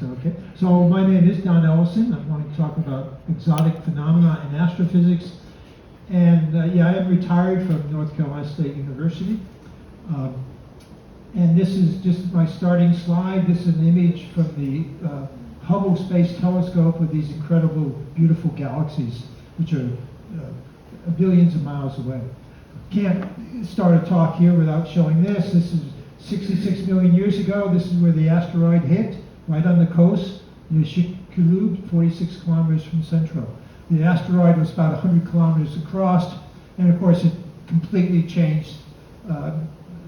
Okay. So my name is Don Ellison. I'm going to talk about exotic phenomena in astrophysics. And yeah, I am retired from North Carolina State University. And this is just my starting slide. This is an image from the Hubble Space Telescope with these incredible, beautiful galaxies, which are billions of miles away. Can't start a talk here without showing this. This is 66 million years ago. This is where the asteroid hit, right on the coast, near Chicxulub, 46 kilometers from Central. The asteroid was about 100 kilometers across, and of course it completely changed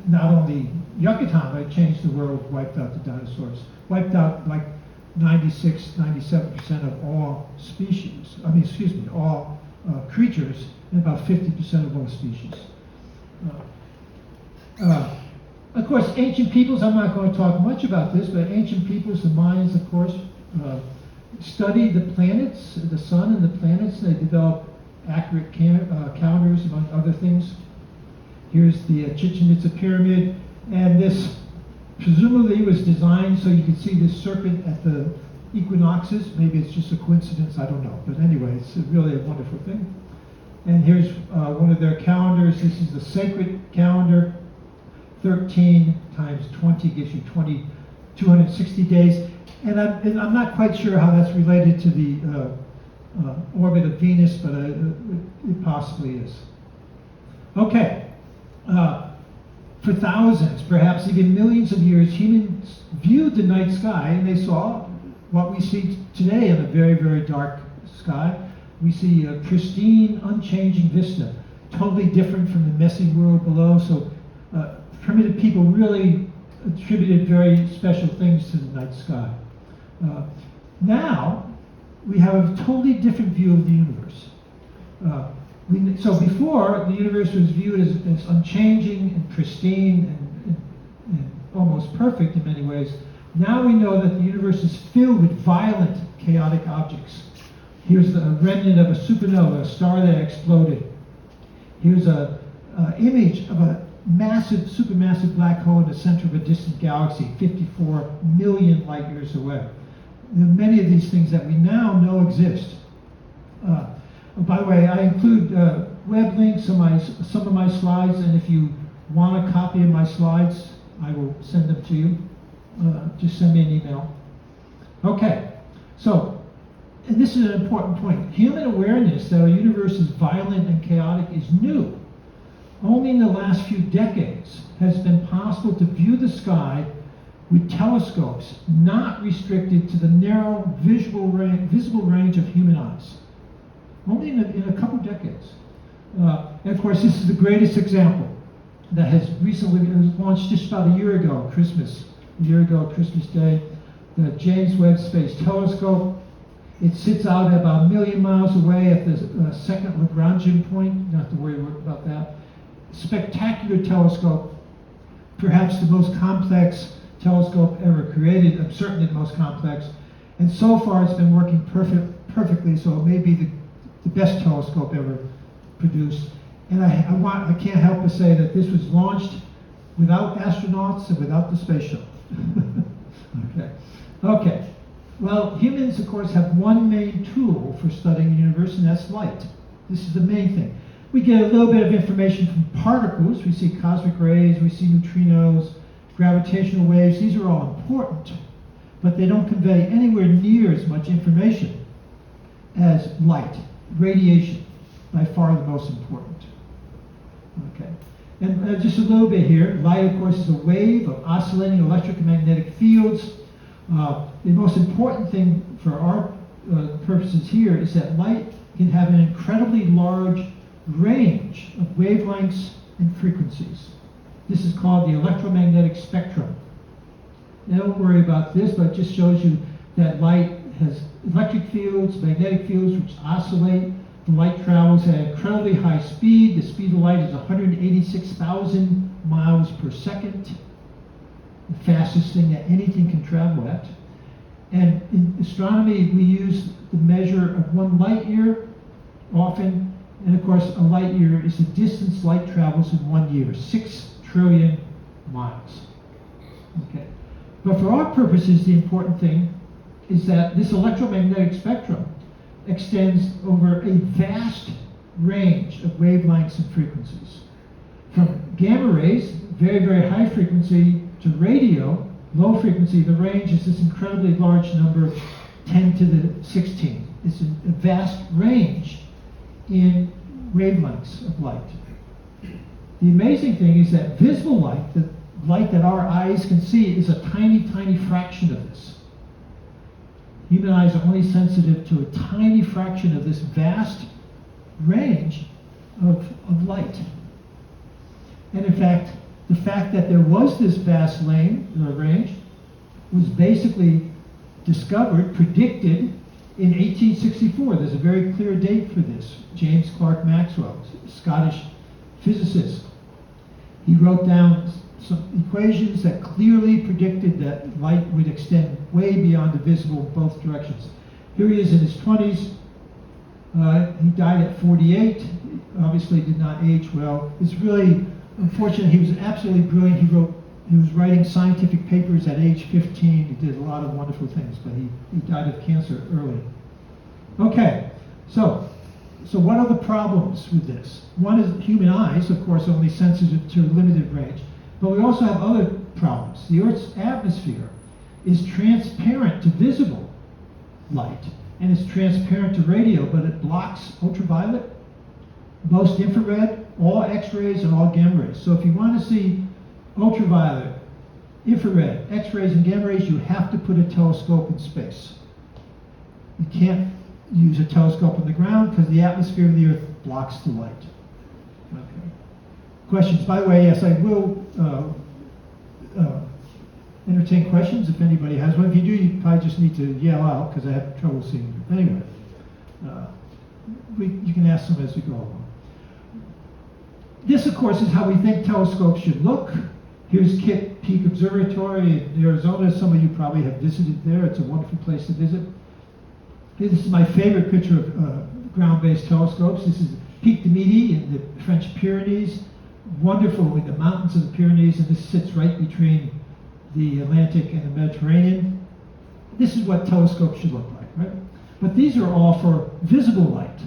not only Yucatan, but it changed the world, wiped out the dinosaurs, wiped out like 97% of all species, all creatures, and about 50% of all species. Of course, ancient peoples, I'm not going to talk much about this, but ancient peoples, the Mayans, of course, studied the planets, the sun and the planets. They developed accurate counters, among other things. Here's the Chichen Itza pyramid, and this presumably was designed so you could see this serpent at the equinoxes. Maybe it's just a coincidence, I don't know. But anyway, it's really a wonderful thing. And here's one of their calendars. This is the sacred calendar. 13 times 20 gives you 260 days. And I'm not quite sure how that's related to the orbit of Venus, but it possibly is. Okay. For thousands, perhaps even millions of years, humans viewed the night sky and they saw what we see today in a very, very dark sky. We see a pristine, unchanging vista, totally different from the messy world below. So primitive people really attributed very special things to the night sky. Now, we have a totally different view of the universe. So before, the universe was viewed as unchanging and pristine and almost perfect in many ways. Now we know that the universe is filled with violent, chaotic objects. Here's the remnant of a supernova, a star that exploded. Here's an image of a massive, supermassive black hole in the center of a distant galaxy, 54 million light years away. There are many of these things that we now know exist. By the way, I include web links on some of my slides, and if you want a copy of my slides, I will send them to you. Just send me an email. Okay, so, and this is an important point. Human awareness that our universe is violent and chaotic is new. Only in the last few decades has it been possible to view the sky with telescopes not restricted to the narrow visible range of human eyes. Only in a couple decades. And of course, this is the greatest example that has recently been launched just about a year ago, Christmas Day, the James Webb Space Telescope. It sits out about 1 million miles away at the second Lagrangian point. You don't have to worry about that. Spectacular telescope, perhaps the most complex telescope ever created, certainly the most complex. And so far it's been working perfectly, so it may be the best telescope ever produced. And I can't help but say that this was launched without astronauts and without the space shuttle. Okay. Well, humans, of course, have one main tool for studying the universe, and that's light. This is the main thing. We get a little bit of information from particles. We see cosmic rays, we see neutrinos, gravitational waves. These are all important, but they don't convey anywhere near as much information as light. Radiation, by far the most important. Okay, and just a little bit here. Light, of course, is a wave of oscillating electric and magnetic fields. The most important thing for our purposes here is that light can have an incredibly large range of wavelengths and frequencies. This is called the electromagnetic spectrum. Now, don't worry about this, but it just shows you that light has electric fields, magnetic fields, which oscillate. The light travels at incredibly high speed. The speed of light is 186,000 miles per second, the fastest thing that anything can travel at. And in astronomy, we use the measure of 1 light year often. And of course, a light year is the distance light travels in 1 year, 6 trillion miles. Okay. But for our purposes, the important thing is that this electromagnetic spectrum extends over a vast range of wavelengths and frequencies. From gamma rays, very, very high frequency, to radio, low frequency, the range is this incredibly large number, 10 to the 16. It's a vast range in wavelengths of light. The amazing thing is that visible light, the light that our eyes can see, is a tiny, tiny fraction of this. Human eyes are only sensitive to a tiny fraction of this vast range of light. And in fact, the fact that there was this vast range was basically discovered, predicted in 1864. There's a very clear date for this. James Clerk Maxwell, Scottish physicist. He wrote down some equations that clearly predicted that light would extend way beyond the visible in both directions. Here he is in his 20s. He died at 48. Obviously did not age well. It's really unfortunate. He was absolutely brilliant. He was writing scientific papers at age 15. He did a lot of wonderful things, but he died of cancer early. Okay, so what are the problems with this? One is human eyes, of course, are only sensitive to a limited range, but we also have other problems. The Earth's atmosphere is transparent to visible light, and it's transparent to radio, but it blocks ultraviolet, most infrared, all X-rays, and all gamma rays. So if you want to see ultraviolet, infrared, X-rays, and gamma rays, you have to put a telescope in space. You can't use a telescope on the ground because the atmosphere of the Earth blocks the light. Okay. Questions? By the way, yes, I will entertain questions if anybody has one. If you do, you probably just need to yell out because I have trouble seeing you. Anyway, you can ask them as we go along. This, of course, is how we think telescopes should look. Here's Kitt Peak Observatory in Arizona. Some of you probably have visited there. It's a wonderful place to visit. This is my favorite picture of ground-based telescopes. This is Pic de Midi in the French Pyrenees. Wonderful with the mountains of the Pyrenees, and this sits right between the Atlantic and the Mediterranean. This is what telescopes should look like, right? But these are all for visible light.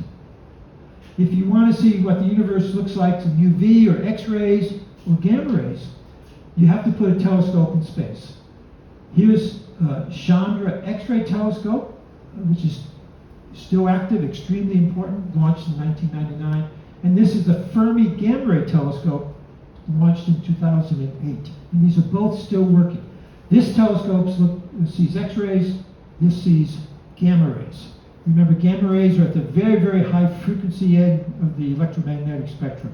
If you want to see what the universe looks like in UV or X-rays or gamma rays, you have to put a telescope in space. Here's Chandra X-ray telescope, which is still active, extremely important, launched in 1999. And this is the Fermi Gamma Ray Telescope, launched in 2008. And these are both still working. This telescope sees X-rays, this sees gamma rays. Remember, gamma rays are at the very, very high frequency end of the electromagnetic spectrum.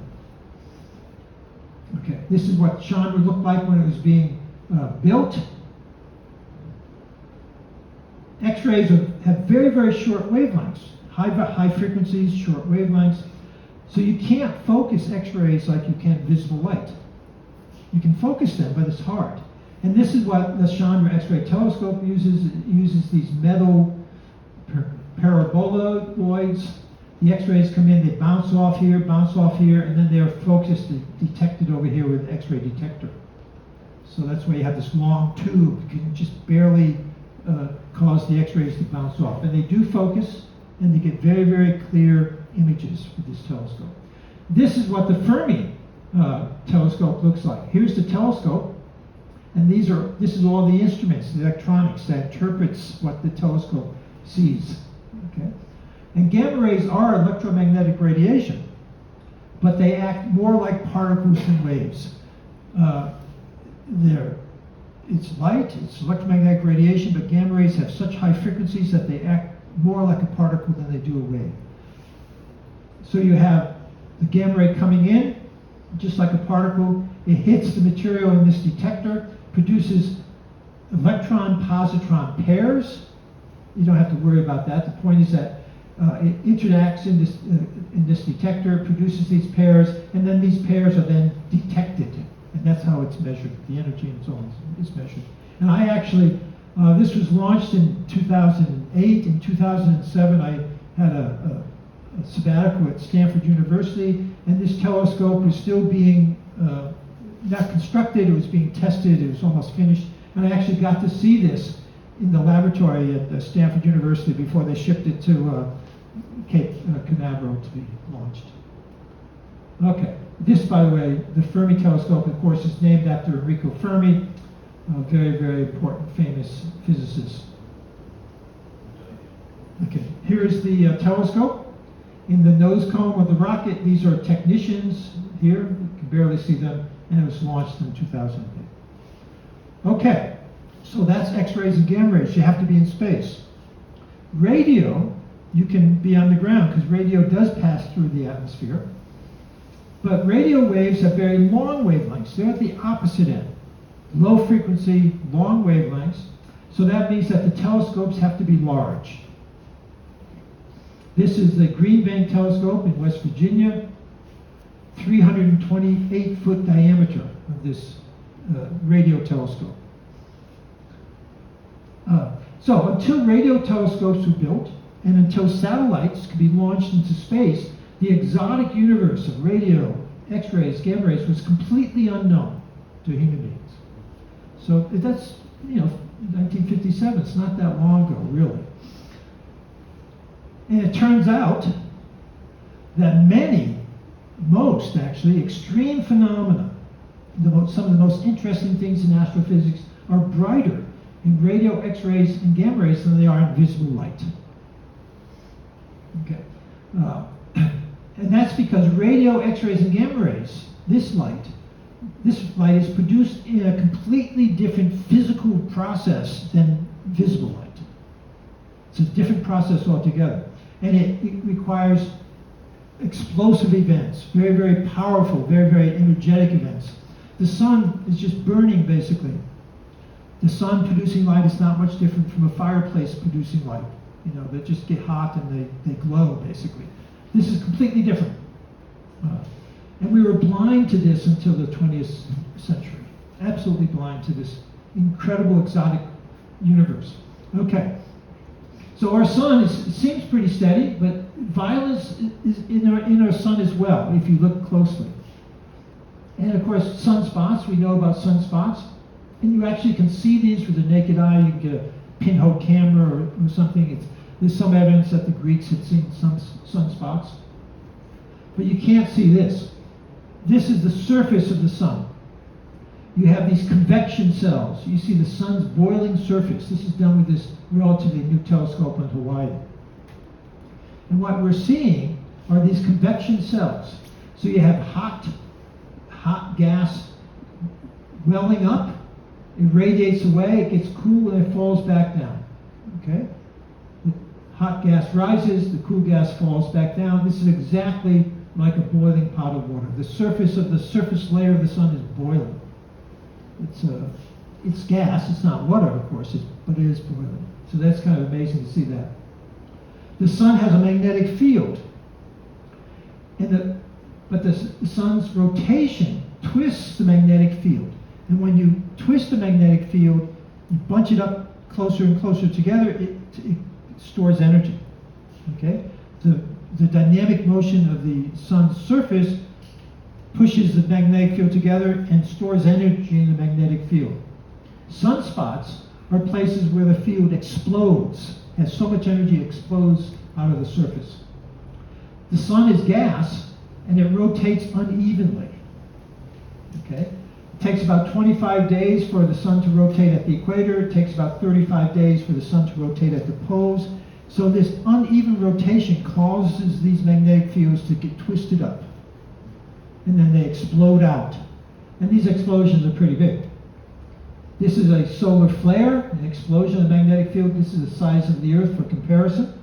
Okay, this is what Chandra looked like when it was being built. X-rays have very, very short wavelengths, high frequencies, short wavelengths. So you can't focus X-rays like you can visible light. You can focus them, but it's hard. And this is what the Chandra X-ray telescope uses. It uses these metal paraboloids. The X-rays come in, they bounce off here, and then they're focused and detected over here with the X-ray detector. So that's why you have this long tube. You can just barely cause the X-rays to bounce off. And they do focus, and they get very, very clear images with this telescope. This is what the Fermi telescope looks like. Here's the telescope, and this is all the instruments, the electronics that interprets what the telescope sees. Okay? And gamma rays are electromagnetic radiation, but they act more like particles than waves. It's light, it's electromagnetic radiation, but gamma rays have such high frequencies that they act more like a particle than they do a wave. So you have the gamma ray coming in, just like a particle. It hits the material in this detector, produces electron-positron pairs. You don't have to worry about that. The point is that it interacts in this detector, produces these pairs, and then these pairs are then detected. And that's how it's measured. The energy and so on is measured. And I actually, this was launched in 2008. In 2007, I had a sabbatical at Stanford University, and this telescope was still being, not constructed, it was being tested, it was almost finished. And I actually got to see this in the laboratory at Stanford University before they shipped it to Cape Canaveral to be launched. Okay, this, by the way, the Fermi telescope, of course, is named after Enrico Fermi, a very, very important, famous physicist. Okay, here's the telescope. In the nose cone of the rocket, these are technicians here. You can barely see them, and it was launched in 2008. Okay, so that's X-rays and gamma rays. You have to be in space. Radio, you can be on the ground, because radio does pass through the atmosphere. But radio waves have very long wavelengths. They're at the opposite end. Low frequency, long wavelengths. So that means that the telescopes have to be large. This is the Green Bank telescope in West Virginia, 328-foot diameter of this radio telescope. So until radio telescopes were built, and until satellites could be launched into space, the exotic universe of radio, X-rays, gamma rays was completely unknown to human beings. So that's, 1957, it's not that long ago, really. And it turns out that most actually, extreme phenomena, some of the most interesting things in astrophysics are brighter in radio, X-rays, and gamma rays than they are in visible light. Okay. And that's because radio, X-rays, and gamma rays, this light is produced in a completely different physical process than visible light. It's a different process altogether. And it requires explosive events, very, very powerful, very, very energetic events. The sun is just burning, basically. The sun producing light is not much different from a fireplace producing light. They just get hot and they glow, basically. This is completely different. And we were blind to this until the 20th century. Absolutely blind to this incredible exotic universe. Okay. So our sun seems pretty steady, but violence is in our sun as well, if you look closely. And of course, sunspots, we know about sunspots. And you actually can see these with the naked eye. You can get a pinhole camera or something. There's some evidence that the Greeks had seen some sunspots. But you can't see this. This is the surface of the sun. You have these convection cells. You see the sun's boiling surface. This is done with this relatively new telescope in Hawaii. And what we're seeing are these convection cells. So you have hot gas welling up. It radiates away. It gets cool and it falls back down. Okay? The hot gas rises. The cool gas falls back down. This is exactly like a boiling pot of water. The surface layer of the sun is boiling. It's gas. It's not water, of course, but it is boiling. So that's kind of amazing to see that. The sun has a magnetic field, but the sun's rotation twists the magnetic field. And when you twist the magnetic field, you bunch it up closer and closer together, it stores energy. Okay? The dynamic motion of the sun's surface pushes the magnetic field together and stores energy in the magnetic field. Sunspots are places where the field explodes, has so much energy it explodes out of the surface. The sun is gas, and it rotates unevenly. Okay? It takes about 25 days for the sun to rotate at the equator. It takes about 35 days for the sun to rotate at the poles. So this uneven rotation causes these magnetic fields to get twisted up. And then they explode out. And these explosions are pretty big. This is a solar flare, an explosion of the magnetic field. This is the size of the Earth for comparison.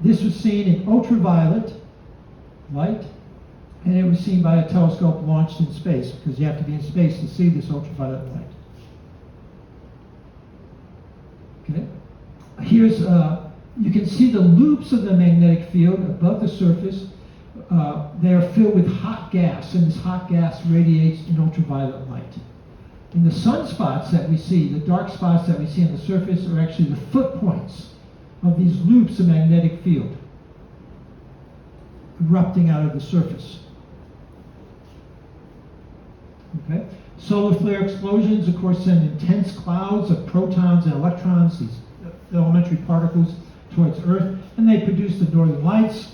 This was seen in ultraviolet light, and it was seen by a telescope launched in space, because you have to be in space to see this ultraviolet light. Okay? Here's, you can see the loops of the magnetic field above the surface. They are filled with hot gas, and this hot gas radiates in ultraviolet light. And the sunspots that we see, the dark spots that we see on the surface, are actually the foot points of these loops of magnetic field erupting out of the surface. Okay? Solar flare explosions, of course, send intense clouds of protons and electrons, these elementary particles, towards Earth, and they produce the northern lights.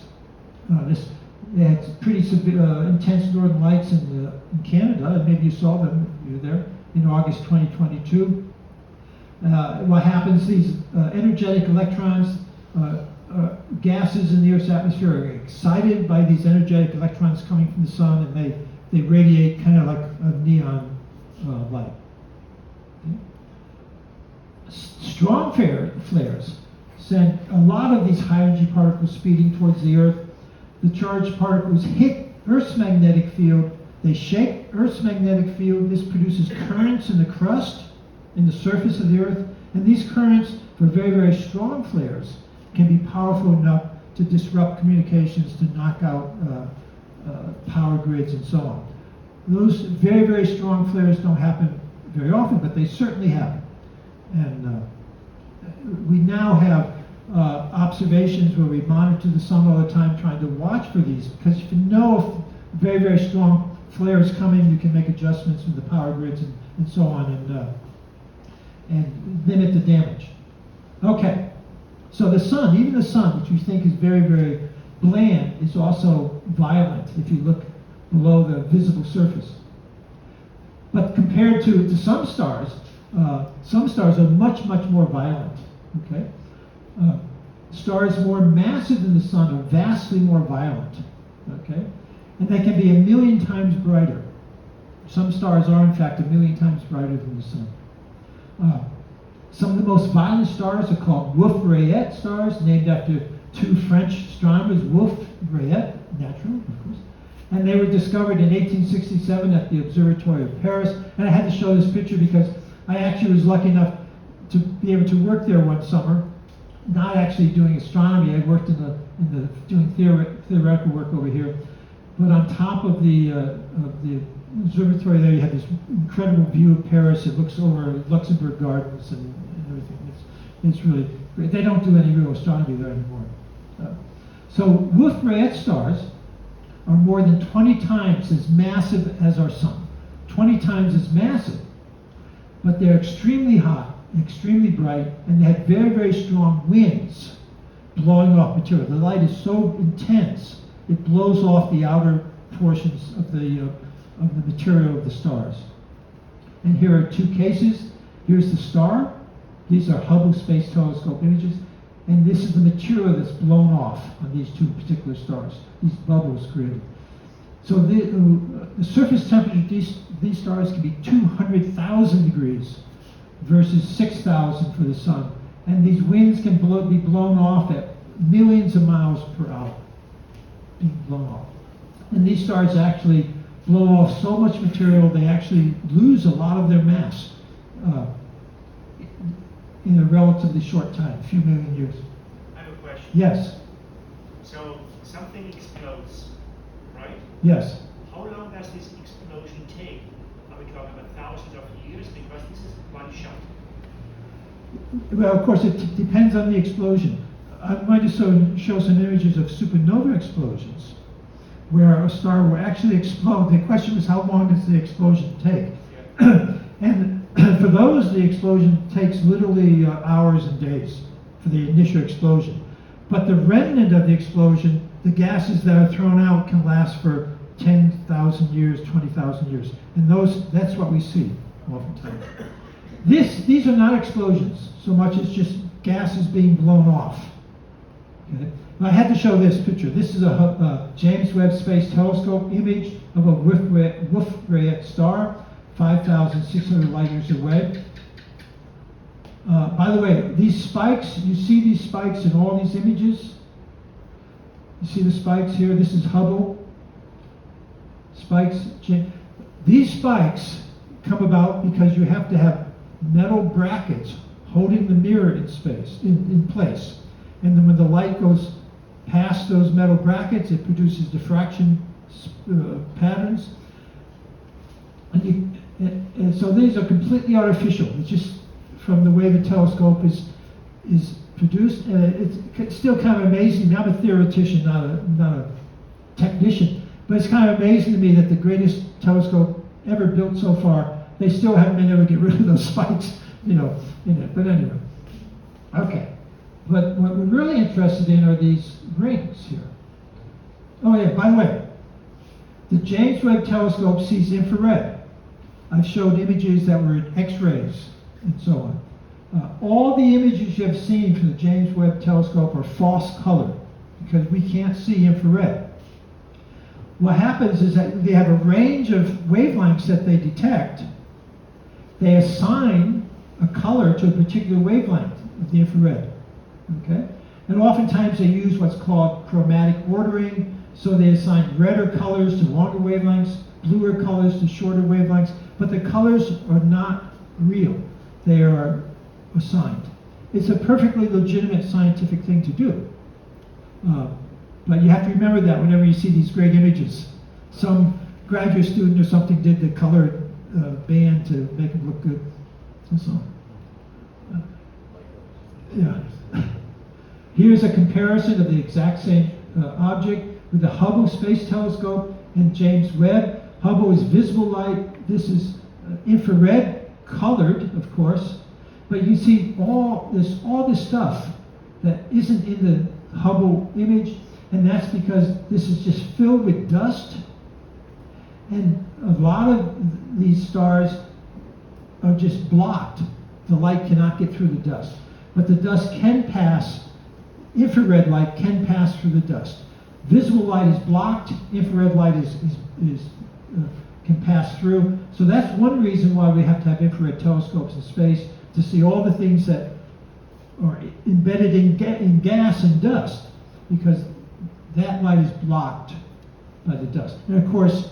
They had pretty severe, intense northern lights in Canada, and maybe you saw them, you were there, in August 2022. What happens, these energetic electrons, gases in the Earth's atmosphere are excited by these energetic electrons coming from the sun, and they radiate kind of like a neon light. Okay. Strong flares send a lot of these high energy particles speeding towards the Earth. The charged particles hit Earth's magnetic field. They shake Earth's magnetic field. This produces currents in the crust, in the surface of the Earth. And these currents, for very, very strong flares, can be powerful enough to disrupt communications, to knock out power grids and so on. Those very, very strong flares don't happen very often, but they certainly happen. And we now have observations where we monitor the sun all the time, trying to watch for these, because if you know if very, very strong flares coming, you can make adjustments with the power grids and so on, and limit the damage. Okay, so the sun, even the sun, which we think is very, very bland, is also violent if you look below the visible surface. But compared to some stars are much, much more violent. Okay, stars more massive than the sun are vastly more violent. Okay, and they can be 1,000,000 times brighter. Some stars are, in fact, 1,000,000 times brighter than the sun. Some of the most violent stars are called Wolf-Rayet stars, named after two French astronomers, Wolf-Rayet, naturally, of course. And they were discovered in 1867 at the Observatory of Paris. And I had to show this picture because I actually was lucky enough to be able to work there one summer, not actually doing astronomy. I worked doing theoretical work over here. But on top of the observatory there, you have this incredible view of Paris. It looks over Luxembourg Gardens and everything. It's really great. They don't do any real astronomy there anymore. So Wolf-Rayet stars are more than 20 times as massive as our sun. 20 times as massive. But they're extremely hot, extremely bright, and they have very, very strong winds blowing off material. The light is so intense, it blows off the outer portions of the material of the stars. And here are two cases. Here's the star. These are Hubble Space Telescope images. And this is the material that's blown off on these two particular stars, these bubbles created. So the surface temperature of these stars can be 200,000 degrees versus 6,000 for the sun. And these winds can be blown off at millions of miles per hour, being blown off. And these stars actually blow off so much material, they actually lose a lot of their mass in a relatively short time, a few million years. I have a question. Yes. So something explodes, right? Yes. How long does this explosion take? Are we talking about thousands of years? Because this is one shot. Well, of course, it depends on the explosion. I'm going to show some images of supernova explosions, where a star will actually explode. The question is, how long does the explosion take? Yeah. And for those, the explosion takes literally hours and days for the initial explosion. But the remnant of the explosion, the gases that are thrown out, can last for 10,000 years, 20,000 years. And that's what we see oftentimes. These are not explosions so much as just gases being blown off. Okay? I had to show this picture. This is a James Webb Space Telescope image of a Wolf-Rayet star, 5,600 light years away. By the way, these spikes, you see these spikes in all these images? You see the spikes here? This is Hubble. Spikes. These spikes come about because you have to have metal brackets holding the mirror in place. And then when the light goes past those metal brackets, it produces diffraction patterns. And so these are completely artificial. It's just from the way the telescope is produced. And it's still kind of amazing. I'm a theoretician, not a technician, but it's kind of amazing to me that the greatest telescope ever built so far, they still haven't been able to get rid of those spikes, in it. But anyway, okay. But what we're really interested in are these rings here. Oh yeah, by the way, the James Webb Telescope sees infrared. I've showed images that were in X-rays and so on. All the images you have seen from the James Webb Telescope are false color because we can't see infrared. What happens is that they have a range of wavelengths that they detect. They assign a color to a particular wavelength of the infrared. Okay? And oftentimes they use what's called chromatic ordering. So they assign redder colors to longer wavelengths, bluer colors to shorter wavelengths, but the colors are not real. They are assigned. It's a perfectly legitimate scientific thing to do. But you have to remember that whenever you see these great images. Some graduate student or something did the color band to make it look good and so on. Yeah. Here's a comparison of the exact same object with the Hubble Space Telescope and James Webb. Hubble is visible light. This is infrared, colored, of course. But you see all this stuff that isn't in the Hubble image, and that's because this is just filled with dust. And a lot of these stars are just blocked. The light cannot get through the dust. But the dust can pass, infrared light can pass through the dust. Visible light is blocked, infrared light can pass through. So that's one reason why we have to have infrared telescopes in space, to see all the things that are embedded in gas and dust, because that light is blocked by the dust. And of course,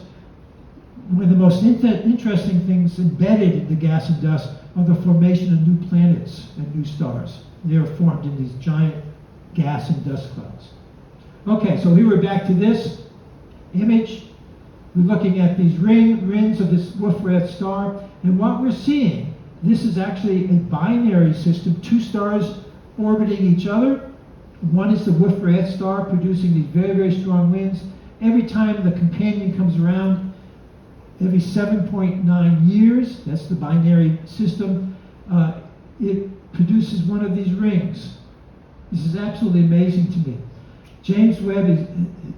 one of the most interesting things embedded in the gas and dust are the formation of new planets and new stars. They are formed in these giant gas and dust clouds. Okay, so here we're back to this image. We're looking at these rings of this Wolf-Rayet star, and what we're seeing, this is actually a binary system, two stars orbiting each other. One is the Wolf-Rayet star producing these very, very strong winds. Every time the companion comes around, every 7.9 years, that's the binary system, it produces one of these rings. This is absolutely amazing to me. James Webb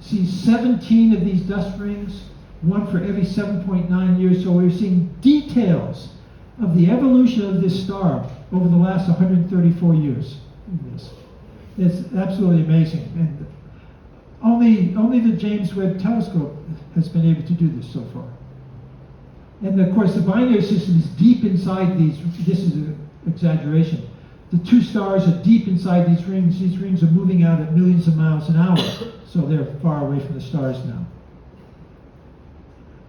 sees 17 of these dust rings, one for every 7.9 years, so we're seeing details of the evolution of this star over the last 134 years. It's absolutely amazing. And only the James Webb Telescope has been able to do this so far. And of course, the binary system is deep inside these. This is an exaggeration. The two stars are deep inside these rings. These rings are moving out at millions of miles an hour, so they're far away from the stars now.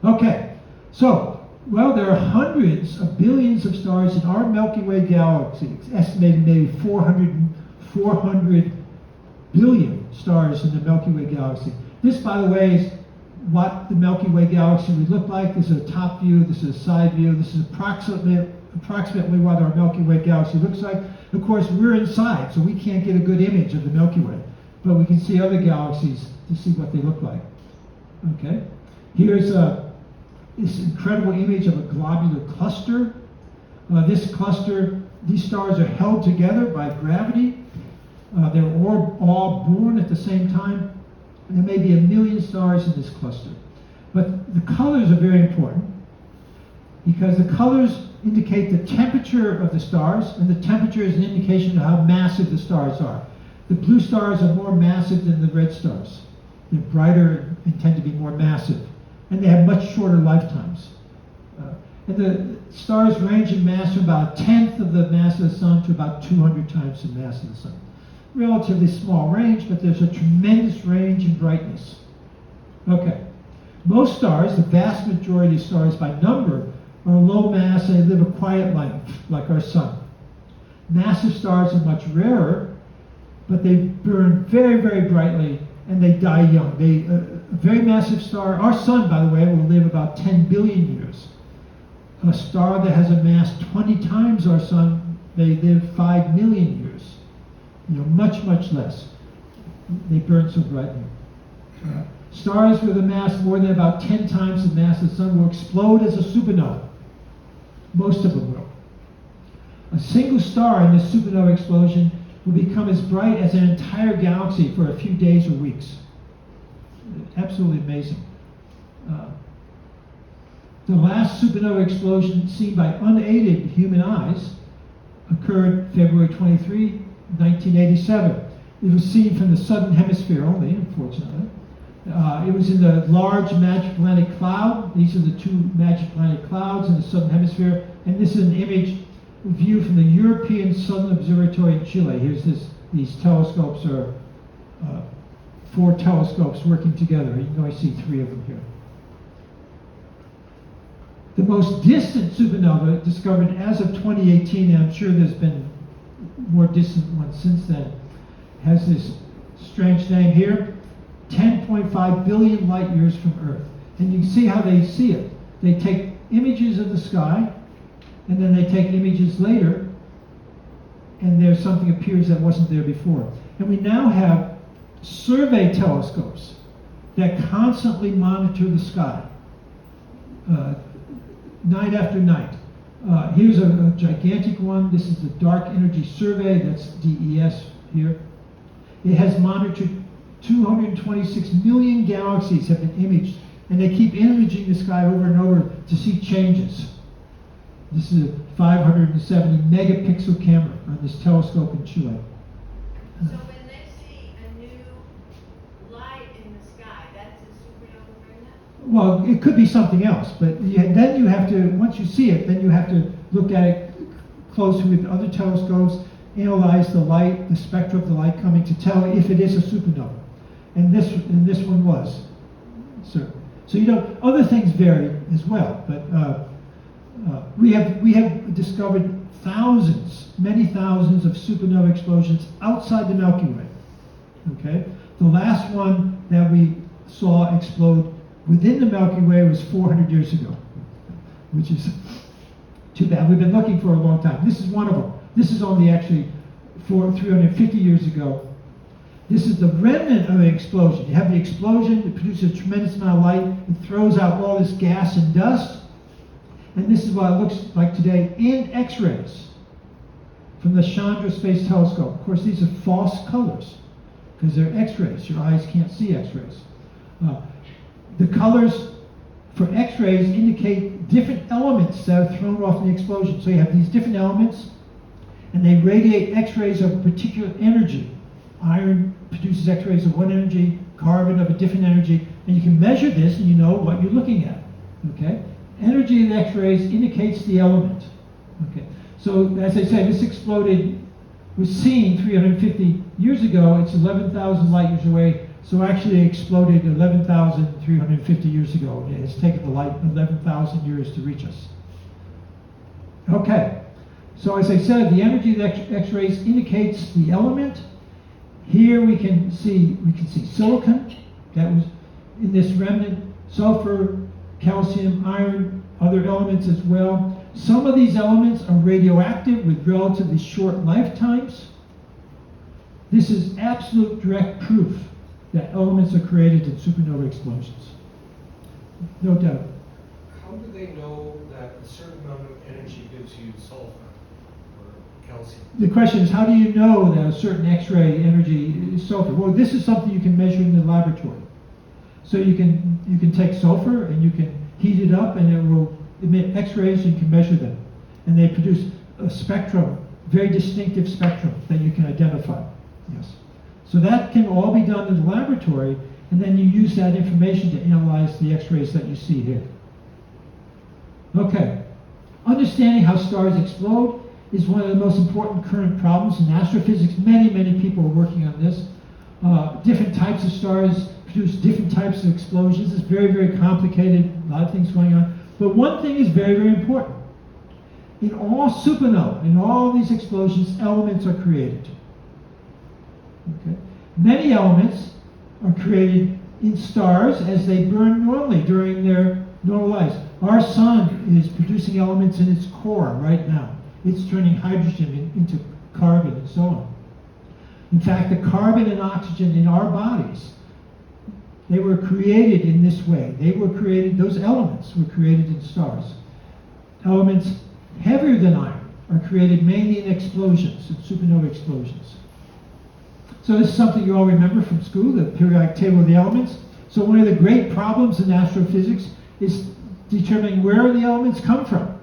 Okay, so, well, there are hundreds of billions of stars in our Milky Way galaxy. It's estimated maybe 400 billion stars in the Milky Way galaxy. This, by the way, is what the Milky Way galaxy would look like. This is a top view, this is a side view, this is approximately what our Milky Way galaxy looks like. Of course, we're inside, so we can't get a good image of the Milky Way, but we can see other galaxies to see what they look like. Okay, here's this incredible image of a globular cluster. This cluster, these stars are held together by gravity. They're all born at the same time. And there may be 1 million stars in this cluster. But the colors are very important, because the colors indicate the temperature of the stars, and the temperature is an indication of how massive the stars are. The blue stars are more massive than the red stars. They're brighter and tend to be more massive. And they have much shorter lifetimes. And the stars range in mass from about 1/10 of the mass of the sun to about 200 times the mass of the sun. Relatively small range, but there's a tremendous range in brightness. Okay. Most stars, the vast majority of stars by number, are low mass and they live a quiet life, like our sun. Massive stars are much rarer, but they burn very, very brightly and they die young. A very massive star, our sun, by the way, will live about 10 billion years. A star that has a mass 20 times our sun may live 5 million years. Much, much less. They burn so brightly. Stars with a mass more than about 10 times the mass of the sun will explode as a supernova. Most of them will. A single star in this supernova explosion will become as bright as an entire galaxy for a few days or weeks. Absolutely amazing. The last supernova explosion seen by unaided human eyes occurred February 23, 1987. It was seen from the southern hemisphere only, unfortunately. It was in the large Magic Planet cloud. These are the two Magic Planet clouds in the southern hemisphere. And this is an image view from the European Southern Observatory in Chile. Here's these telescopes are 4 telescopes working together. You can only see 3 of them here. The most distant supernova discovered as of 2018, and I'm sure there's been more distant ones since then, has this strange name here, 10.5 billion light years from Earth. And you can see how they see it. They take images of the sky, and then they take images later, and there's something appears that wasn't there before. And we now have survey telescopes that constantly monitor the sky, night after night. Here's a gigantic one. This is the Dark Energy Survey. That's DES here. It has monitored 226 million galaxies have been imaged, and they keep imaging the sky over and over to see changes. This is a 570 megapixel camera on this telescope in Chile. So when they see a new light in the sky, that's a supernova right now? Well, it could be something else, but then you have to, once you see it, then you have to look at it closely with other telescopes, analyze the light, the spectra of the light coming to tell if it is a supernova. And this one was. So you know, other things vary as well, but we have discovered many thousands of supernova explosions outside the Milky Way. Okay, the last one that we saw explode within the Milky Way was 400 years ago, which is too bad. We've been looking for a long time. This is one of them. This is only actually 350 years ago. This is the remnant of an explosion. You have the explosion, it produces a tremendous amount of light, it throws out all this gas and dust, and this is what it looks like today in X-rays from the Chandra Space Telescope. Of course, these are false colors because they're X-rays. Your eyes can't see X-rays. The colors for X-rays indicate different elements that are thrown off in the explosion. So you have these different elements, and they radiate X-rays of a particular energy. Iron produces X-rays of one energy, carbon of a different energy, and you can measure this and you know what you're looking at. Okay? Energy of the X-rays indicates the element. Okay? So as I say, this was seen 350 years ago. It's 11,000 light years away. So actually it exploded 11,350 years ago. It's taken the light 11,000 years to reach us. Okay. So as I said, the energy of the X-rays indicates the element. Here we can see silicon that was in this remnant, sulfur, calcium, iron, other elements as well. Some of these elements are radioactive with relatively short lifetimes. This is absolute direct proof that elements are created in supernova explosions. No doubt. How do they know that a certain amount of energy gives you sulfur or calcium? The question is, how do you know that a certain X-ray energy is sulfur? Well, this is something you can measure in the laboratory. So you can take sulfur and you can heat it up and it will emit X-rays and you can measure them. And they produce a spectrum, very distinctive spectrum that you can identify. Yes. So that can all be done in the laboratory, and then you use that information to analyze the X-rays that you see here. Okay. Understanding how stars explode is one of the most important current problems in astrophysics. Many people are working on this. Different types of stars produce different types of explosions. It's very, very complicated, a lot of things going on. But one thing is very, very important. In all supernova, in all these explosions, elements are created. Okay. Many elements are created in stars as they burn normally during their normal lives. Our sun is producing elements in its core right now. It's turning hydrogen into carbon and so on. In fact, the carbon and oxygen in our bodies They were created in this way. They were created, those elements were created in stars. Elements heavier than iron are created mainly in explosions, in supernova explosions. So this is something you all remember from school, the periodic table of the elements. So one of the great problems in astrophysics is determining where the elements come from.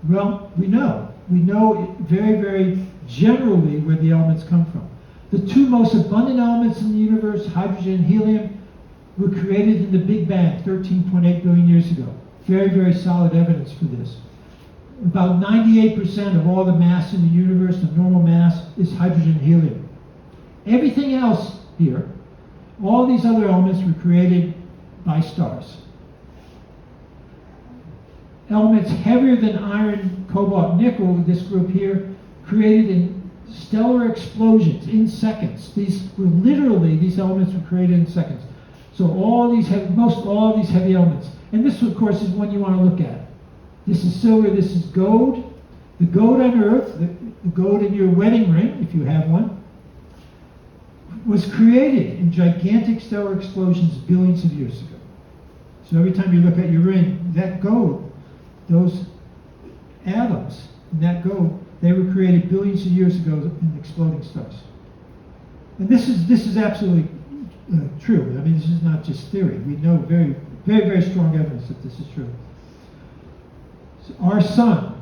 Well, we know. We know very, very generally where the elements come from. The two most abundant elements in the universe, hydrogen and helium, were created in the Big Bang 13.8 billion years ago. Very, very solid evidence for this. About 98% of all the mass in the universe, the normal mass, is hydrogen and helium. Everything else here, all these other elements were created by stars. Elements heavier than iron, cobalt, nickel, this group here, created in stellar explosions in seconds. These were literally, these elements were created in seconds. So all these most all of these heavy elements. And this, of course, is one you want to look at. This is silver, this is gold. The gold on Earth, the gold in your wedding ring, if you have one, was created in gigantic stellar explosions billions of years ago. So every time you look at your ring, that gold, those atoms in that gold, they were created billions of years ago in exploding stars. And this is absolutely true. I mean, this is not just theory. We know very, very, very strong evidence that this is true. So our sun,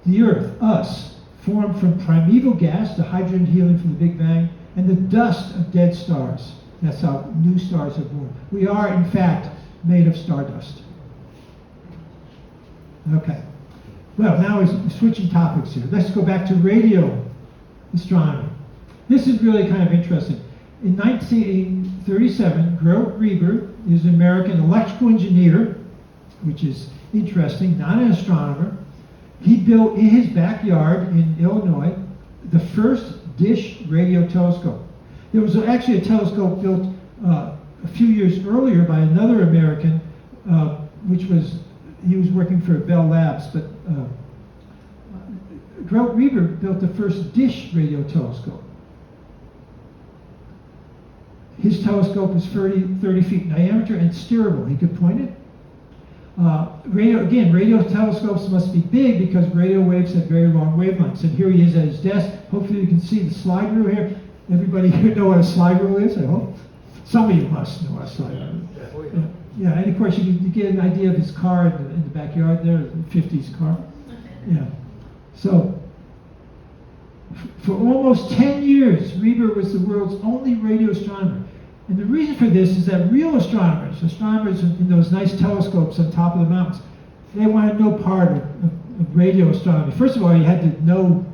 the Earth, us, formed from primeval gas, the hydrogen and helium from the Big Bang, and the dust of dead stars. That's how new stars are born. We are, in fact, made of stardust. Okay. Well, now we're switching topics here. Let's go back to radio astronomy. This is really kind of interesting. In 1937, Grote Reber is an American electrical engineer, which is interesting, not an astronomer. He built in his backyard in Illinois the first dish radio telescope. There was actually a telescope built a few years earlier by another American, he was working for Bell Labs, but Grote Reber built the first dish radio telescope. His telescope was 30 feet in diameter and steerable. He could point it. Radio telescopes must be big because radio waves have very long wavelengths. And here he is at his desk. Hopefully you can see the slide rule here. Everybody here know what a slide rule is, I hope? Some of you must know what a slide rule is. Yeah, and of course you get an idea of his car in the backyard there, the 50s car. Yeah. So, for almost 10 years, Reber was the world's only radio astronomer. And the reason for this is that real astronomers in those nice telescopes on top of the mountains, they wanted no part of radio astronomy. First of all, you had to know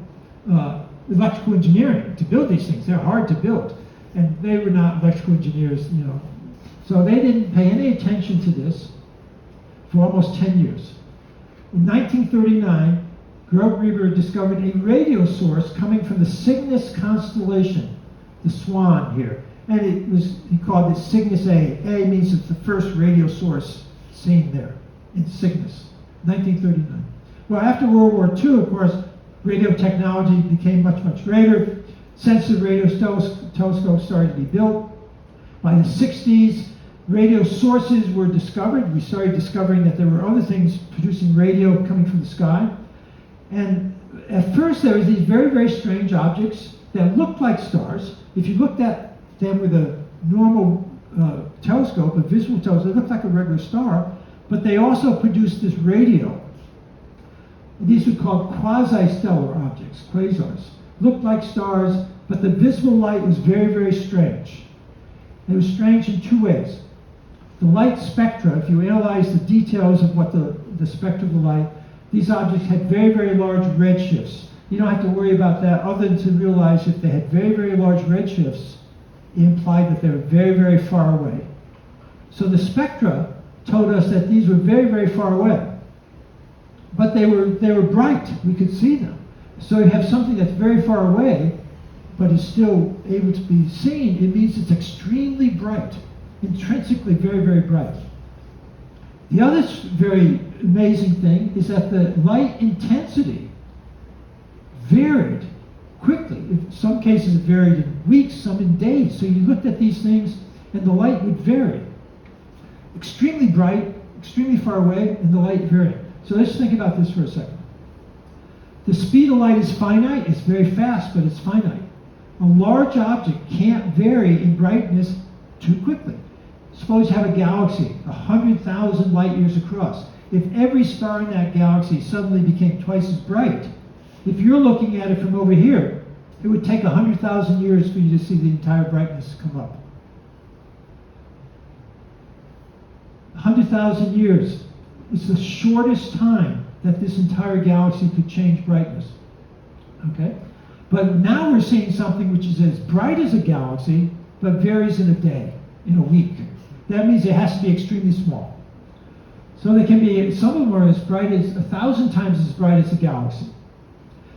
electrical engineering to build these things. They're hard to build. And they were not electrical engineers, you know. So they didn't pay any attention to this for almost 10 years. In 1939, Grote Reber discovered a radio source coming from the Cygnus constellation, the Swan here. And he called it Cygnus A. A means it's the first radio source seen there in Cygnus, 1939. Well, after World War II, of course, radio technology became much, much greater. Sensitive radio telescopes started to be built. By the 60s, radio sources were discovered. We started discovering that there were other things producing radio coming from the sky. And at first, there were these very, very strange objects that looked like stars. If you looked at them with a normal telescope, a visual telescope, they looked like a regular star, but they also produced this radio. These were called quasi-stellar objects, quasars. Looked like stars, but the visible light was very, very strange. It was strange in two ways. The light spectra, if you analyze the details of what the spectra of the light, these objects had very, very large redshifts. You don't have to worry about that other than to realize if they had very, very large redshifts, it implied that they were very, very far away. So the spectra told us that these were very, very far away. But they were bright. We could see them. So you have something that's very far away, but is still able to be seen. It means it's extremely bright, intrinsically very, very bright. The other very amazing thing is that the light intensity varied quickly. In some cases it varied in weeks, some in days. So you looked at these things and the light would vary. Extremely bright, extremely far away, and the light varying. So let's think about this for a second. The speed of light is finite. It's very fast, but it's finite. A large object can't vary in brightness too quickly. Suppose you have a galaxy 100,000 light years across. If every star in that galaxy suddenly became twice as bright, if you're looking at it from over here, it would take 100,000 years for you to see the entire brightness come up. 100,000 years is the shortest time that this entire galaxy could change brightness. Okay? But now we're seeing something which is as bright as a galaxy, but varies in a day, in a week. That means it has to be extremely small. So they can be, some of them are as bright as 1,000 times as bright as a galaxy.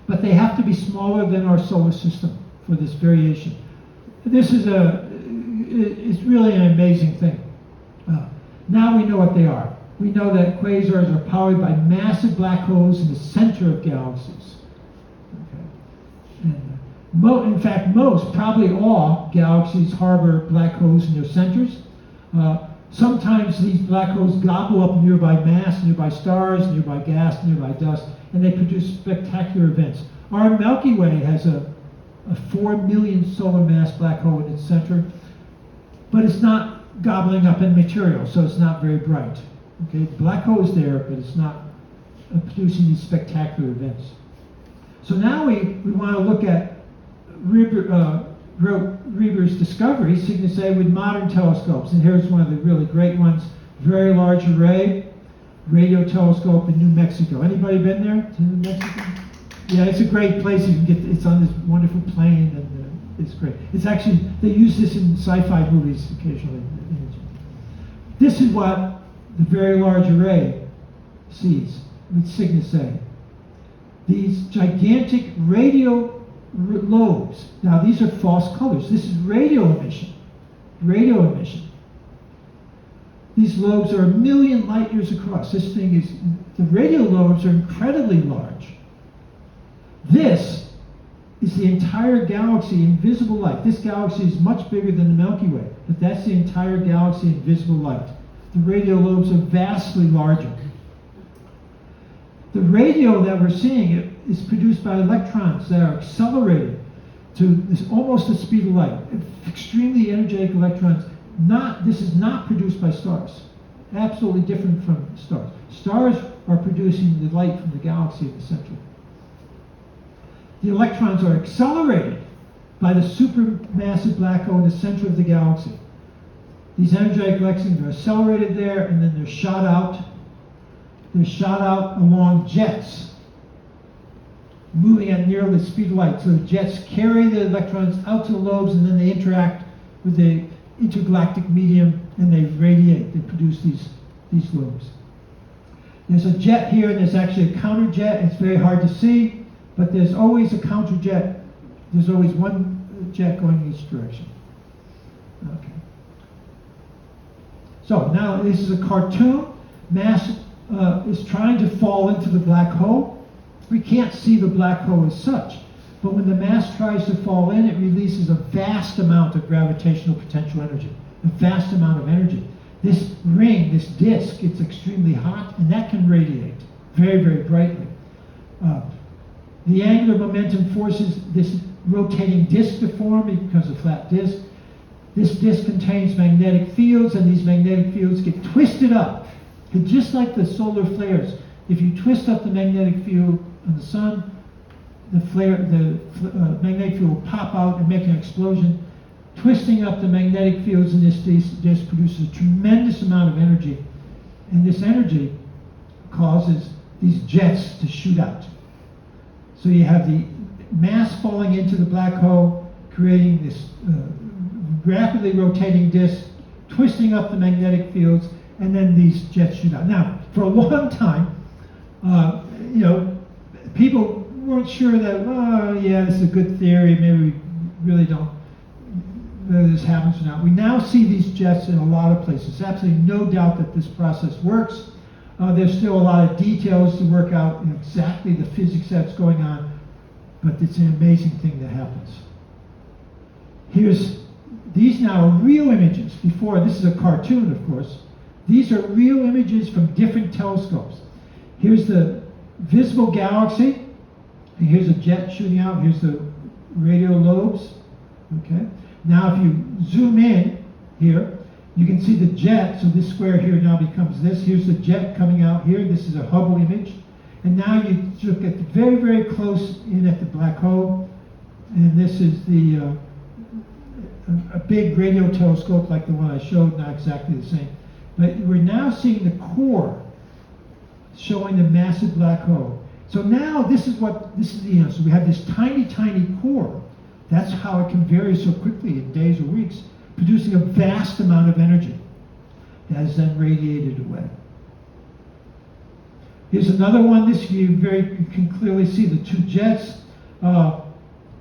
But they have to be smaller than our solar system for this variation. This is it's really an amazing thing. Now we know what they are. We know that quasars are powered by massive black holes in the center of galaxies. Okay. And in fact, most, probably all galaxies harbor black holes in their centers. Sometimes these black holes gobble up nearby mass, nearby stars, nearby gas, nearby dust, and they produce spectacular events. Our Milky Way has a 4 million solar mass black hole in its center, but it's not gobbling up in material, so it's not very bright. Okay, the black hole is there, but it's not producing these spectacular events. So now we want to look at Reber's discovery, Cygnus A, with modern telescopes. And here's one of the really great ones, Very Large Array Radio Telescope in New Mexico. Anybody been there to New Mexico? Yeah, it's a great place. You can get, it's on this wonderful plane, and it's great. It's actually, they use this in sci-fi movies occasionally. This is what the Very Large Array sees with Cygnus A. These gigantic radio lobes. Now these are false colors. This is radio emission. Radio emission. These lobes are 1 million light years across. This thing is, the radio lobes are incredibly large. This is the entire galaxy in visible light. This galaxy is much bigger than the Milky Way, but that's the entire galaxy in visible light. The radio lobes are vastly larger. The radio that we're seeing is produced by electrons that are accelerated to this, almost the speed of light. Extremely energetic electrons. This is not produced by stars. Absolutely different from stars. Stars are producing the light from the galaxy in the center. The electrons are accelerated by the supermassive black hole in the center of the galaxy. These energetic electrons are accelerated there, and then they're shot out. They're shot out along jets, moving at nearly the speed of light. So the jets carry the electrons out to the lobes, and then they interact with the intergalactic medium, and they radiate. They produce these lobes. There's a jet here, and there's actually a counterjet. It's very hard to see, but there's always a counterjet. There's always one jet going in each direction. Okay. So now this is a cartoon. Mass is trying to fall into the black hole. We can't see the black hole as such, but when the mass tries to fall in, it releases a vast amount of gravitational potential energy, a vast amount of energy. This ring, this disk, gets extremely hot, and that can radiate very, very brightly. The angular momentum forces this rotating disk to form. It becomes a flat disk. This disk contains magnetic fields, and these magnetic fields get twisted up. And just like the solar flares, if you twist up the magnetic field on the sun, the magnetic field will pop out and make an explosion. Twisting up the magnetic fields in this disk produces a tremendous amount of energy, and this energy causes these jets to shoot out. So you have the mass falling into the black hole, creating this rapidly rotating disk, twisting up the magnetic fields, and then these jets shoot out. Now, for a long time, people weren't sure that, oh yeah, this is a good theory, maybe we really don't, whether this happens or not. We now see these jets in a lot of places. Absolutely no doubt that this process works. There's still a lot of details to work out exactly the physics that's going on, but it's an amazing thing that happens. These These now are real images. Before, this is a cartoon, of course. These are real images from different telescopes. Here's the visible galaxy, and here's a jet shooting out. Here's the radio lobes. Okay. Now, if you zoom in here, you can see the jet. So this square here now becomes this. Here's the jet coming out here. This is a Hubble image. And now you look at the very, very close in at the black hole. And this is the a big radio telescope like the one I showed, not exactly the same. But we're now seeing the core showing the massive black hole. So now this is the answer. We have this tiny, tiny core. That's how it can vary so quickly in days or weeks, producing a vast amount of energy that is then radiated away. Here's another one. This you can clearly see the two jets.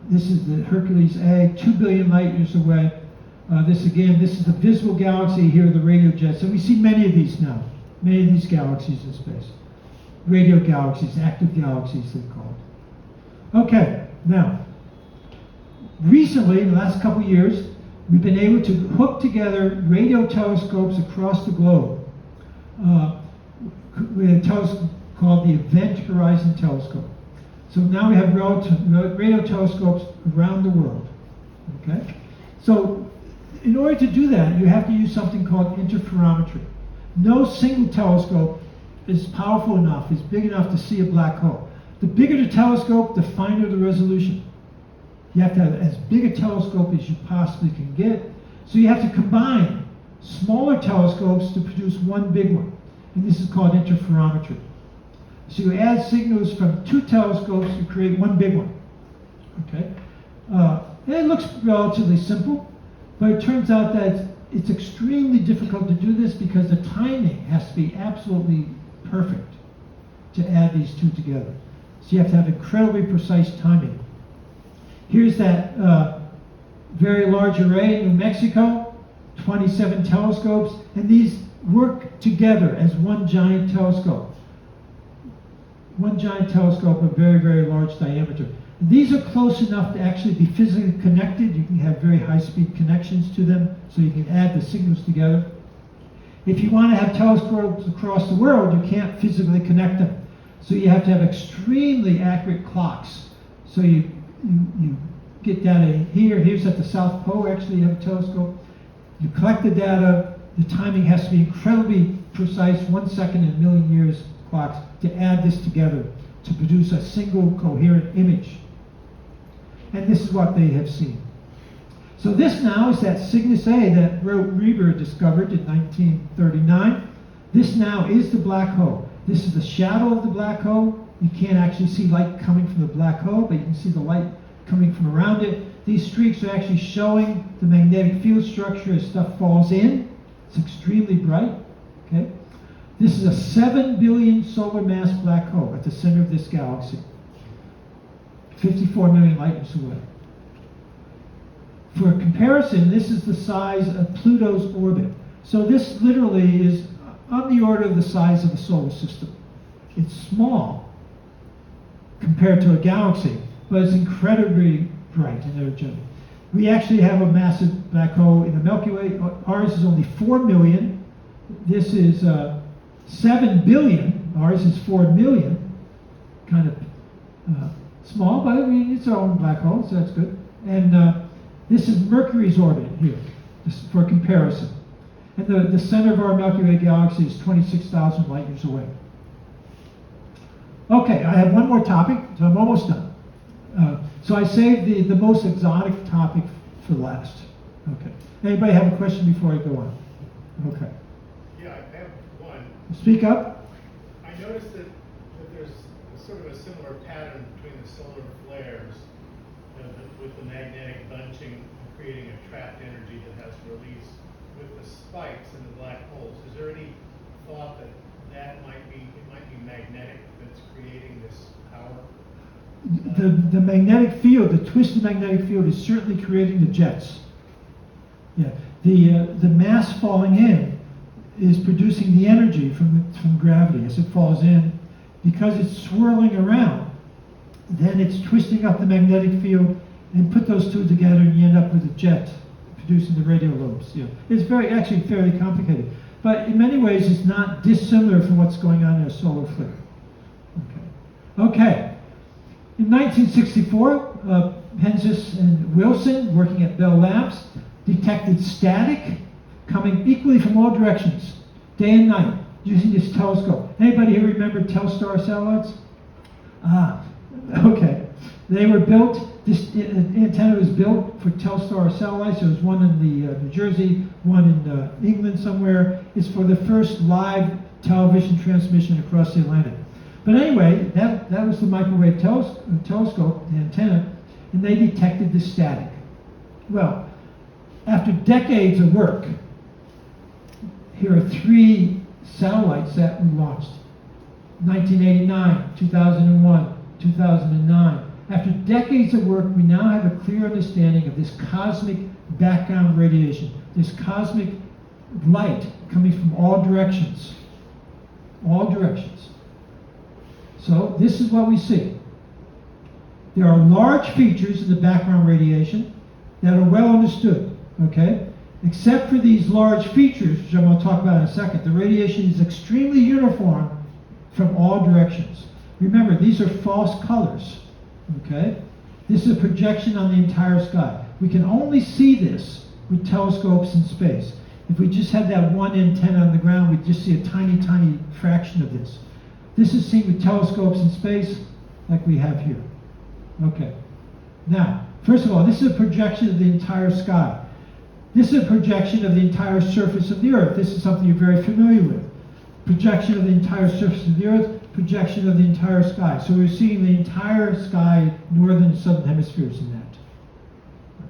This is the Hercules A, 2 billion light years away. This is the visible galaxy. Here are the radio jets. And we see many of these now, many of these galaxies in space. Radio galaxies, active galaxies they're called. Okay, now, recently, in the last couple of years, we've been able to hook together radio telescopes across the globe with a telescope called the Event Horizon Telescope. So now we have radio telescopes around the world. Okay? So in order to do that, you have to use something called interferometry. No single telescope is powerful enough, is big enough to see a black hole. The bigger the telescope, the finer the resolution. You have to have as big a telescope as you possibly can get. So you have to combine smaller telescopes to produce one big one. And this is called interferometry. So you add signals from two telescopes to create one big one. Okay? And it looks relatively simple, but it turns out that it's extremely difficult to do this because the timing has to be absolutely perfect to add these two together. So you have to have incredibly precise timing. Here's that very large array in New Mexico, 27 telescopes, and these work together as one giant telescope. One giant telescope of very, very large diameter. These are close enough to actually be physically connected. You can have very high-speed connections to them, so you can add the signals together. If you want to have telescopes across the world, you can't physically connect them. So you have to have extremely accurate clocks. So you get data here. Here's at the South Pole, actually, you have a telescope. You collect the data. The timing has to be incredibly precise, 1 second in a million years clocks, to add this together to produce a single coherent image. And this is what they have seen. So this now is that Cygnus A that Reber discovered in 1939. This now is the black hole. This is the shadow of the black hole. You can't actually see light coming from the black hole, but you can see the light coming from around it. These streaks are actually showing the magnetic field structure as stuff falls in. It's extremely bright. Okay? This is a 7 billion solar mass black hole at the center of this galaxy. 54 million light years away. For comparison, this is the size of Pluto's orbit. So this literally is on the order of the size of the solar system. It's small compared to a galaxy, but it's incredibly bright and energetic. We actually have a massive black hole in the Milky Way. Ours is only 4 million. This is 7 billion. Ours is 4 million. Kind of small, but I mean, it's our own black hole, so that's good. And this is Mercury's orbit here, just for comparison. And the center of our Milky Way galaxy is 26,000 light years away. Okay, I have one more topic, so I'm almost done. So I saved the most exotic topic for last. Okay. Anybody have a question before I go on? Okay. Yeah, I have one. Speak up. I noticed that there's sort of a similar pattern between the solar flares with the magnetic bunching creating a trapped energy that has release with the spikes in the black holes. Is there any thought that might be magnetic that's creating this power? The magnetic field, the twisted magnetic field, is certainly creating the jets. Yeah, the mass falling in is producing the energy from gravity as it falls in. Because it's swirling around, then it's twisting up the magnetic field, and put those two together, and you end up with a jet producing the radio lobes. You know, it's actually fairly complicated, but in many ways it's not dissimilar from what's going on in a solar flare. Okay. In 1964, Penzias and Wilson, working at Bell Labs, detected static coming equally from all directions, day and night, using this telescope. Anybody here remember Telstar satellites? Okay. They were built, this antenna was built for Telstar satellites. There was one in the New Jersey, one in England somewhere. It's for the first live television transmission across the Atlantic. But anyway, that was the microwave telescope, the antenna, and they detected the static. Well, after decades of work, here are 3 satellites that were launched. 1989, 2001, 2009. After decades of work, we now have a clear understanding of this cosmic background radiation, this cosmic light coming from all directions. All directions. So this is what we see. There are large features in the background radiation that are well understood, okay? Except for these large features, which I'm going to talk about in a second, the radiation is extremely uniform from all directions. Remember, these are false colors, okay? This is a projection on the entire sky. We can only see this with telescopes in space. If we just had that one antenna on the ground, we'd just see a tiny, tiny fraction of this. This is seen with telescopes in space, like we have here. Okay. Now, first of all, this is a projection of the entire sky. This is a projection of the entire surface of the Earth. This is something you're very familiar with. Projection of the entire surface of the Earth, projection of the entire sky. So we're seeing the entire sky, northern and southern hemispheres in that.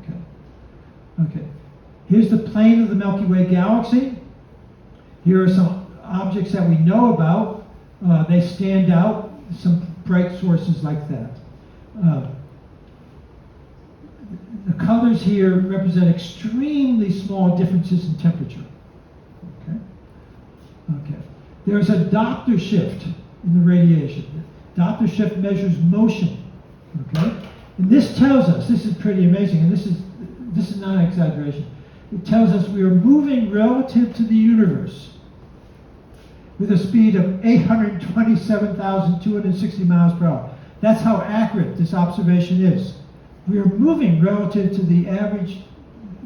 Okay. Okay. Here's the plane of the Milky Way galaxy. Here are some objects that we know about. They stand out, some bright sources like that. The colors here represent extremely small differences in temperature. Okay? Okay. There's a Doppler shift in the radiation. Doppler shift measures motion. Okay? And this tells us, this is pretty amazing, and this is not an exaggeration. It tells us we are moving relative to the universe with a speed of 827,260 miles per hour. That's how accurate this observation is. We are moving relative to the average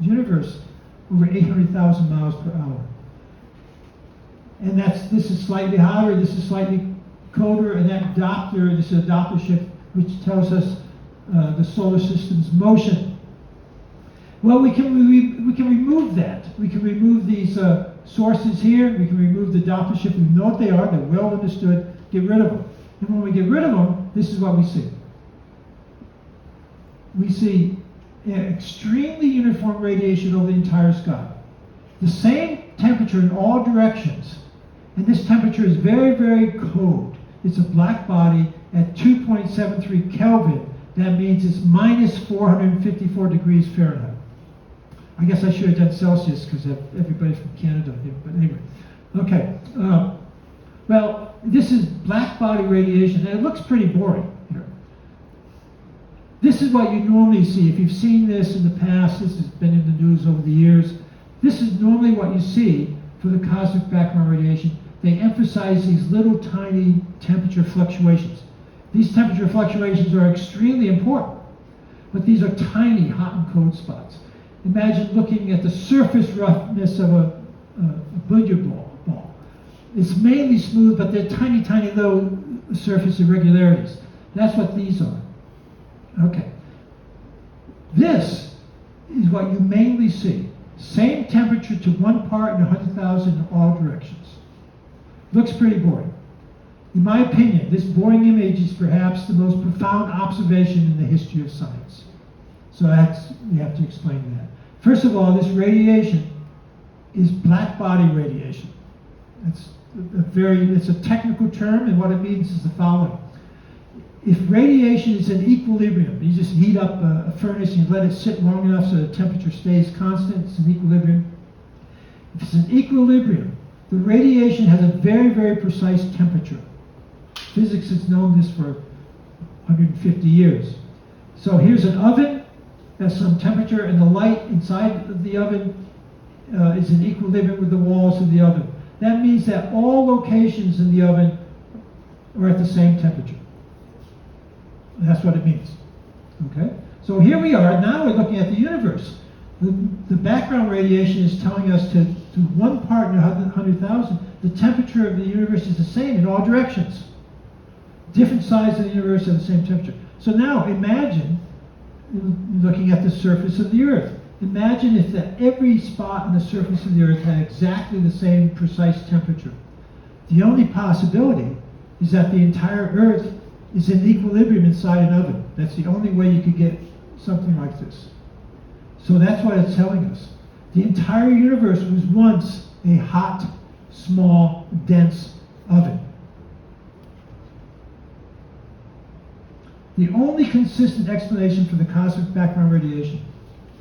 universe over 800,000 miles per hour. And this is slightly hotter, this is slightly colder, and that Doppler, this is a Doppler shift, which tells us the solar system's motion. Well, we can remove that. We can remove these sources here. We can remove the Doppler shift. We know what they are. They're well understood. Get rid of them. And when we get rid of them, this is what we see. We see extremely uniform radiation over the entire sky. The same temperature in all directions. And this temperature is very, very cold. It's a black body at 2.73 Kelvin. That means it's minus 454 degrees Fahrenheit. I guess I should have done Celsius because everybody from Canada here, but anyway. Okay. Well, this is black body radiation, and it looks pretty boring here. This is what you normally see. If you've seen this in the past, this has been in the news over the years. This is normally what you see for the cosmic background radiation. They emphasize these little tiny temperature fluctuations. These temperature fluctuations are extremely important, but these are tiny hot and cold spots. Imagine looking at the surface roughness of a billiard ball. It's mainly smooth, but they're tiny, tiny little surface irregularities. That's what these are. Okay. This is what you mainly see. Same temperature to 1 part in 100,000 in all directions. Looks pretty boring. In my opinion, this boring image is perhaps the most profound observation in the history of science. So we have to explain that. First of all, this radiation is black body radiation. It's a technical term, and what it means is the following. If radiation is in equilibrium, you just heat up a furnace and you let it sit long enough so the temperature stays constant, it's in equilibrium. If it's in equilibrium, the radiation has a very, very precise temperature. Physics has known this for 150 years. So here's an oven, at some temperature, and the light inside of the oven is in equilibrium with the walls of the oven. That means that all locations in the oven are at the same temperature. That's what it means. Okay? So here we are, now we're looking at the universe. The background radiation is telling us to 1 part in 100,000, the temperature of the universe is the same in all directions. Different sides of the universe have the same temperature. So now imagine looking at the surface of the Earth. Imagine if every spot on the surface of the Earth had exactly the same precise temperature. The only possibility is that the entire Earth is in equilibrium inside an oven. That's the only way you could get something like this. So that's what it's telling us. The entire universe was once a hot, small, dense oven. The only consistent explanation for the cosmic background radiation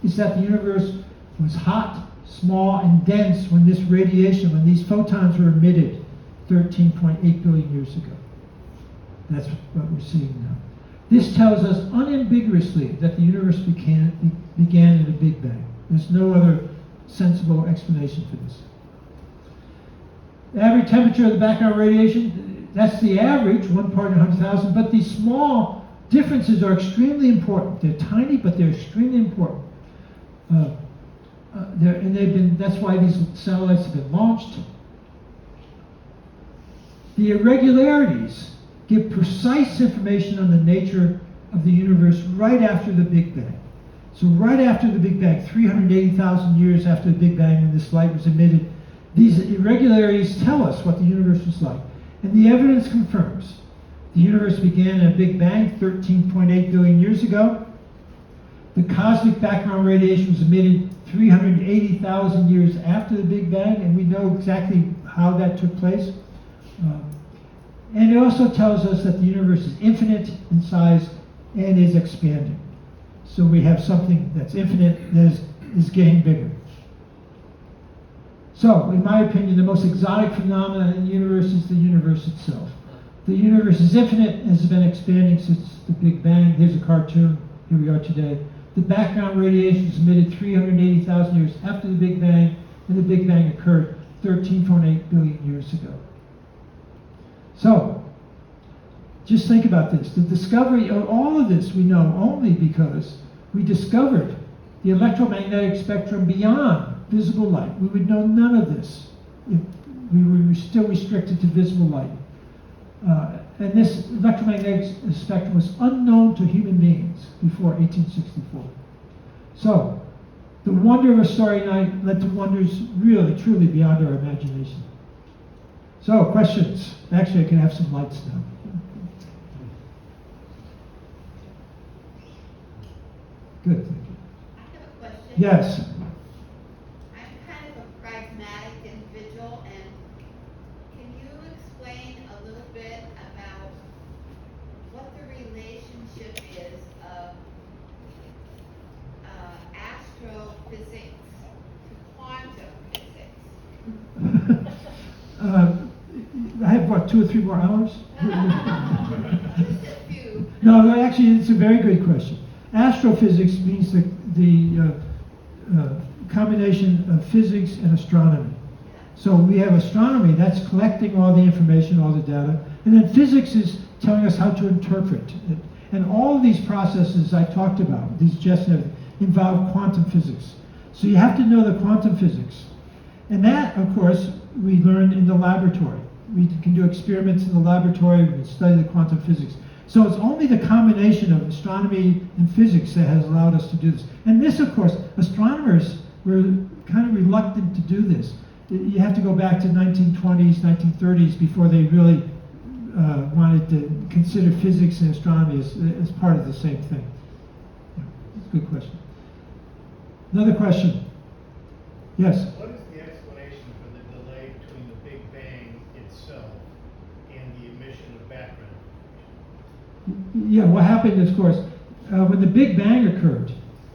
is that the universe was hot, small, and dense when this radiation, when these photons were emitted 13.8 billion years ago. That's what we're seeing now. This tells us unambiguously that the universe began in a Big Bang. There's no other sensible explanation for this. The average temperature of the background radiation, that's the average, 1 part in 100,000, but these small differences are extremely important. They're tiny, but they're extremely important. That's why these satellites have been launched. The irregularities give precise information on the nature of the universe right after the Big Bang. So right after the Big Bang, 380,000 years after the Big Bang, when this light was emitted, these irregularities tell us what the universe was like. And the evidence confirms. The universe began in a Big Bang 13.8 billion years ago. The cosmic background radiation was emitted 380,000 years after the Big Bang, and we know exactly how that took place. And it also tells us that the universe is infinite in size and is expanding. So we have something that's infinite that is getting bigger. So, in my opinion, the most exotic phenomenon in the universe is the universe itself. The universe is infinite and has been expanding since the Big Bang. Here's a cartoon. Here we are today. The background radiation is emitted 380,000 years after the Big Bang, and the Big Bang occurred 13.8 billion years ago. So, just think about this. The discovery of all of this we know only because we discovered the electromagnetic spectrum beyond visible light. We would know none of this if we were still restricted to visible light. And this electromagnetic spectrum was unknown to human beings before 1864. So, the wonder of a starry night led to wonders really, truly beyond our imagination. So, questions? Actually, I can have some lights now. Good, thank you. I have a question. Yes. I'm kind of a pragmatic individual, and can you explain a little bit about what the relationship is of astrophysics to quantum physics? I have, what, 2 or 3 more hours? Just a few. No, actually, it's a very good question. Astrophysics means the combination of physics and astronomy. So we have astronomy, that's collecting all the information, all the data, and then physics is telling us how to interpret it. And all of these processes I talked about, these just involve quantum physics. So you have to know the quantum physics. And that, of course, we learn in the laboratory. We can do experiments in the laboratory, we can study the quantum physics. So it's only the combination of astronomy and physics that has allowed us to do this. And this, of course, astronomers were kind of reluctant to do this. You have to go back to 1920s, 1930s before they really wanted to consider physics and astronomy as part of the same thing. Yeah, that's a good question. Another question. Yes? What is the explanation for the delay between the Big Bang itself and the emission of background? Yeah, what happened, of course, when the Big Bang occurred,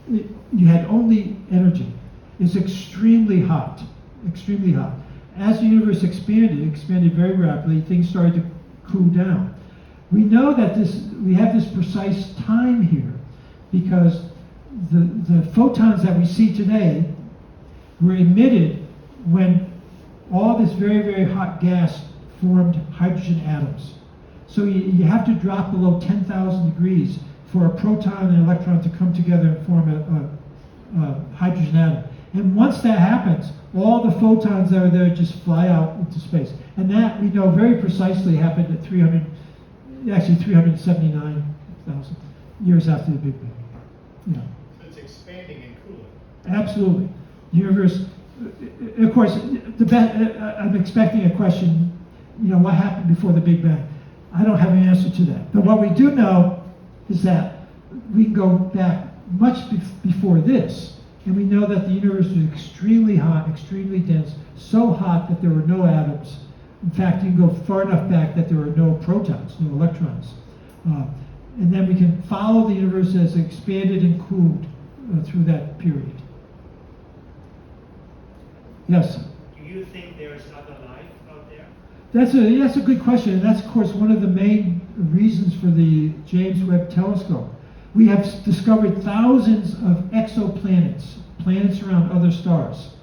you had only energy. It's extremely hot, extremely hot. As the universe expanded, it expanded very rapidly, things started to cool down. We know that we have this precise time here because the photons that we see today were emitted when all this very, very hot gas formed hydrogen atoms. So you have to drop below 10,000 degrees for a proton and electron to come together and form a hydrogen atom. And once that happens, all the photons that are there just fly out into space. And that we know very precisely happened at 379,000 years after the Big Bang. Yeah. So it's expanding and cooling. Absolutely. Universe, of course, I'm expecting a question, what happened before the Big Bang? I don't have an answer to that. But what we do know is that we can go back much before this, and we know that the universe was extremely hot, extremely dense, so hot that there were no atoms. In fact, you can go far enough back that there were no protons, no electrons. And then we can follow the universe as it expanded and cooled through that period. Yes? Do you think there is other life out there? That's a good question, and that's, of course, one of the main reasons for the James Webb Telescope. We have discovered thousands of exoplanets, planets around other stars,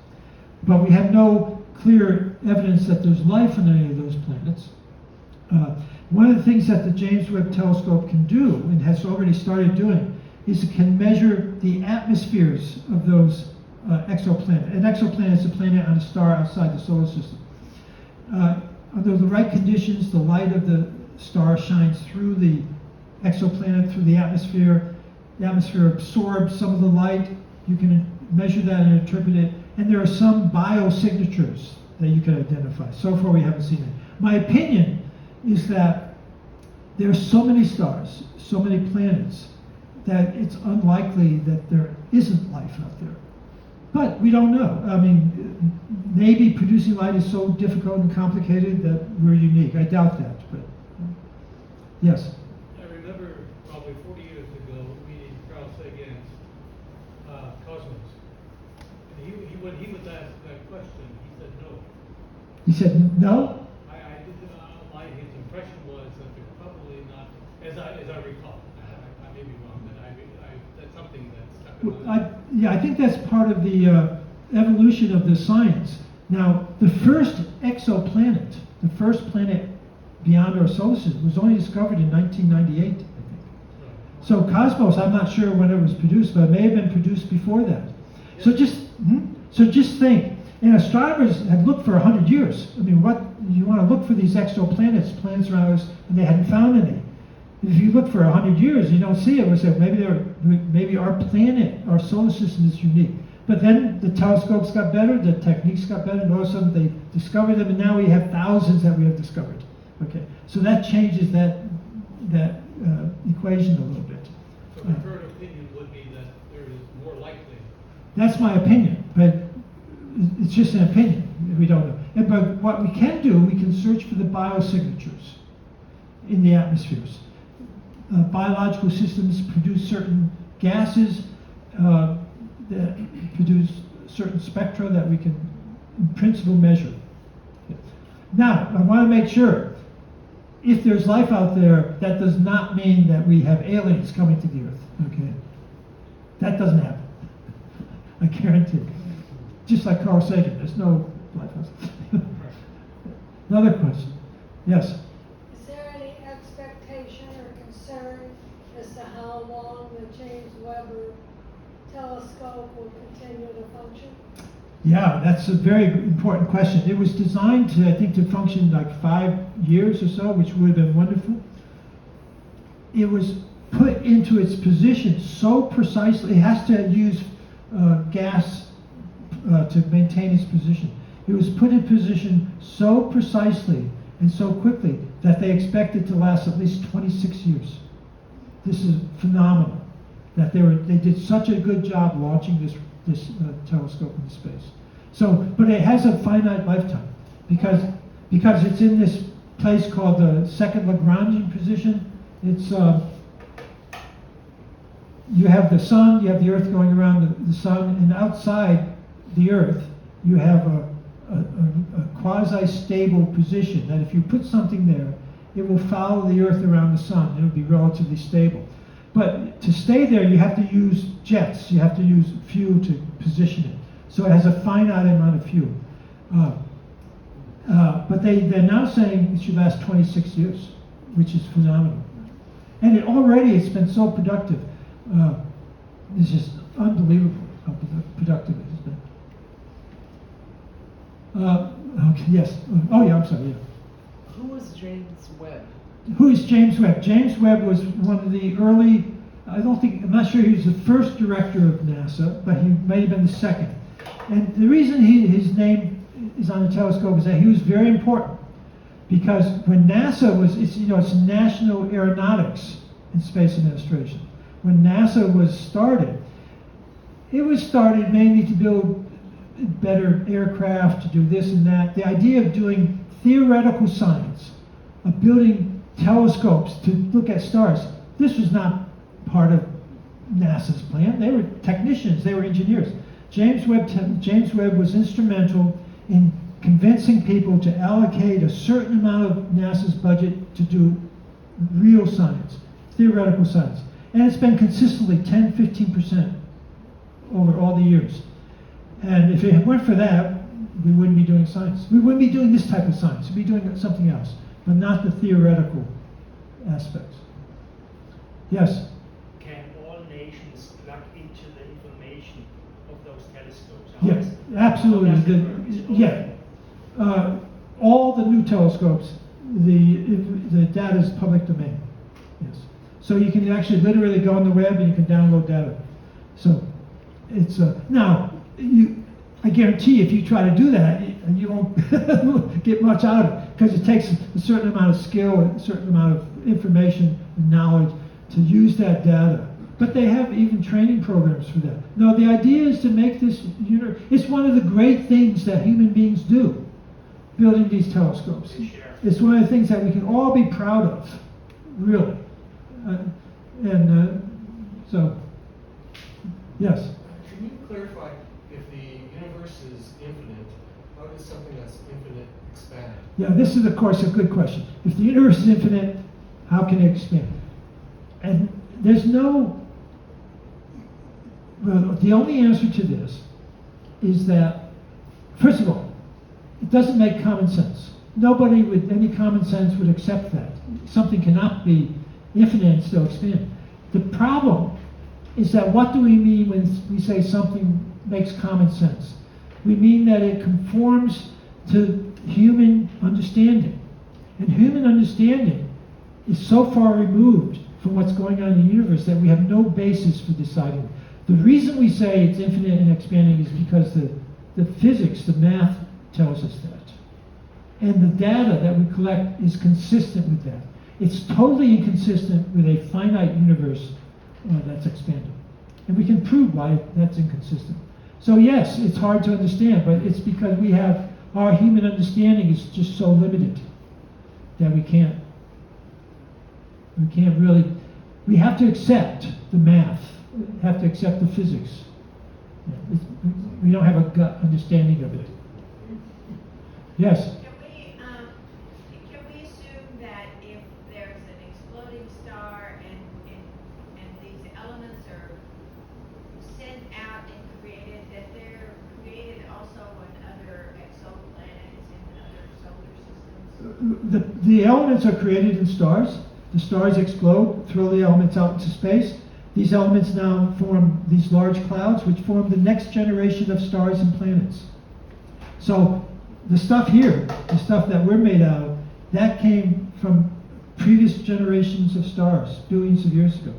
but we have no clear evidence that there's life on any of those planets. One of the things that the James Webb Telescope can do, and has already started doing, is it can measure the atmospheres of those exoplanets. An exoplanet is a planet on a star outside the solar system. Under the right conditions, the light of the star shines through the exoplanet, through the atmosphere. The atmosphere absorbs some of the light. You can measure that and interpret it. And there are some biosignatures that you can identify. So far, we haven't seen it. My opinion is that there are so many stars, so many planets, that it's unlikely that there isn't life out there. But we don't know. I mean, maybe producing light is so difficult and complicated that we're unique. I doubt that, but yes. I remember probably 40 years ago meeting Carl Sagan's Cosmos. And when he was asked that question, he said no. He said no? I didn't know. His impression was that they're probably not, as I recall. I may be wrong, but that's something that stuck in my mind. I think that's part of the evolution of the science. Now, the first exoplanet, the first planet beyond our solar system, was only discovered in 1998, I think. So Cosmos, I'm not sure when it was produced, but it may have been produced before that. So just think, and astronomers had looked for 100 years. I mean, what you want to look for these exoplanets, planets around us, and they hadn't found any. If you look for 100 years, you don't see it. We say maybe our planet, our solar system is unique. But then the telescopes got better, the techniques got better, and all of a sudden they discovered them, and now we have thousands that we have discovered. Okay, so that changes that equation a little bit. So the current opinion would be that there is more likely. That's my opinion, but it's just an opinion. We don't know. But what we can do, we can search for the biosignatures in the atmospheres. Biological systems produce certain gases that produce certain spectra that we can, in principle, measure. Now, I want to make sure, if there's life out there, that does not mean that we have aliens coming to the Earth. Okay, that doesn't happen. I guarantee. Just like Carl Sagan, there's no life out there. Another question. Yes. Is there any expectation or concern as to how long the James Webb telescope will continue to function? Yeah, that's a very important question. It was designed to, I think, to function like 5 years or so, which would have been wonderful. It was put into its position so precisely. It has to use gas to maintain its position. It was put in position so precisely and so quickly that they expect it to last at least 26 years. This is phenomenal. That they did such a good job launching this telescope into space. So, but it has a finite lifetime because it's in this place called the second Lagrangian position. It's you have the sun, you have the Earth going around the sun, and outside the Earth you have a quasi-stable position that if you put something there, it will follow the Earth around the sun. It will be relatively stable. But to stay there, you have to use jets. You have to use fuel to position it. So it has a finite amount of fuel. But they're now saying it should last 26 years, which is phenomenal. And it's been so productive. It's just unbelievable how productive it has been. Okay, yes. Oh, yeah, I'm sorry, yeah. Who was James Webb? Who is James Webb? James Webb was one of the early, I'm not sure he was the first director of NASA, but he may have been the second. And the reason his name is on the telescope is that he was very important. Because when NASA it's National Aeronautics and Space Administration. When NASA was started, it was started mainly to build better aircraft, to do this and that. The idea of doing theoretical science, of building telescopes to look at stars, this was not part of NASA's plan. They were technicians, they were engineers. James Webb was instrumental in convincing people to allocate a certain amount of NASA's budget to do real science, theoretical science. And it's been consistently 10-15% over all the years. And if it weren't for that, we wouldn't be doing science. We wouldn't be doing this type of science. We'd be doing something else, but not the theoretical aspects. Yes? Can all nations plug into the information of those telescopes? Yes, absolutely. All the new telescopes, the data is public domain. Yes. So you can actually literally go on the web and you can download data. So it's now I guarantee if you try to do that, you won't get much out of it because it takes a certain amount of skill and a certain amount of information and knowledge to use that data. But they have even training programs for that. No, the idea is to make this it's one of the great things that human beings do, building these telescopes. It's one of the things that we can all be proud of, really. So, yes? Can you clarify, if the universe is infinite, how does something that's infinite expand? Yeah, this is, of course, a good question. If the universe is infinite, how can it expand? And there's the only answer to this is that, first of all, it doesn't make common sense. Nobody with any common sense would accept that. Something cannot be infinite and still expand. The problem is that what do we mean when we say something makes common sense? We mean that it conforms to human understanding. And human understanding is so far removed from what's going on in the universe that we have no basis for deciding. The reason we say it's infinite and expanding is because the physics, the math tells us that. And the data that we collect is consistent with that. It's totally inconsistent with a finite universe that's expanding. And we can prove why that's inconsistent. So yes, it's hard to understand, but it's because our human understanding is just so limited that we can't really, we have to accept the math, have to accept the physics. We don't have a gut understanding of it. Yes? Can we assume that if there's an exploding star and these elements are sent out and created, that they're created also in other exoplanets and other solar systems? The elements are created in stars. The stars explode, throw the elements out into space. These elements now form these large clouds, which form the next generation of stars and planets. So the stuff here, the stuff that we're made out of, that came from previous generations of stars, billions of years ago.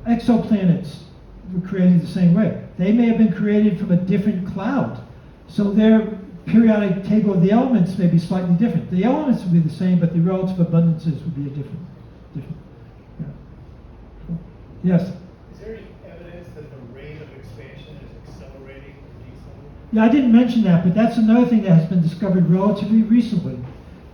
Exoplanets were created the same way. They may have been created from a different cloud. So their periodic table of the elements may be slightly different. The elements would be the same, but the relative abundances would be different. Yeah. Cool. Yes? Is there any evidence that the rate of expansion is accelerating or decelerating? Yeah, I didn't mention that, but that's another thing that has been discovered relatively recently.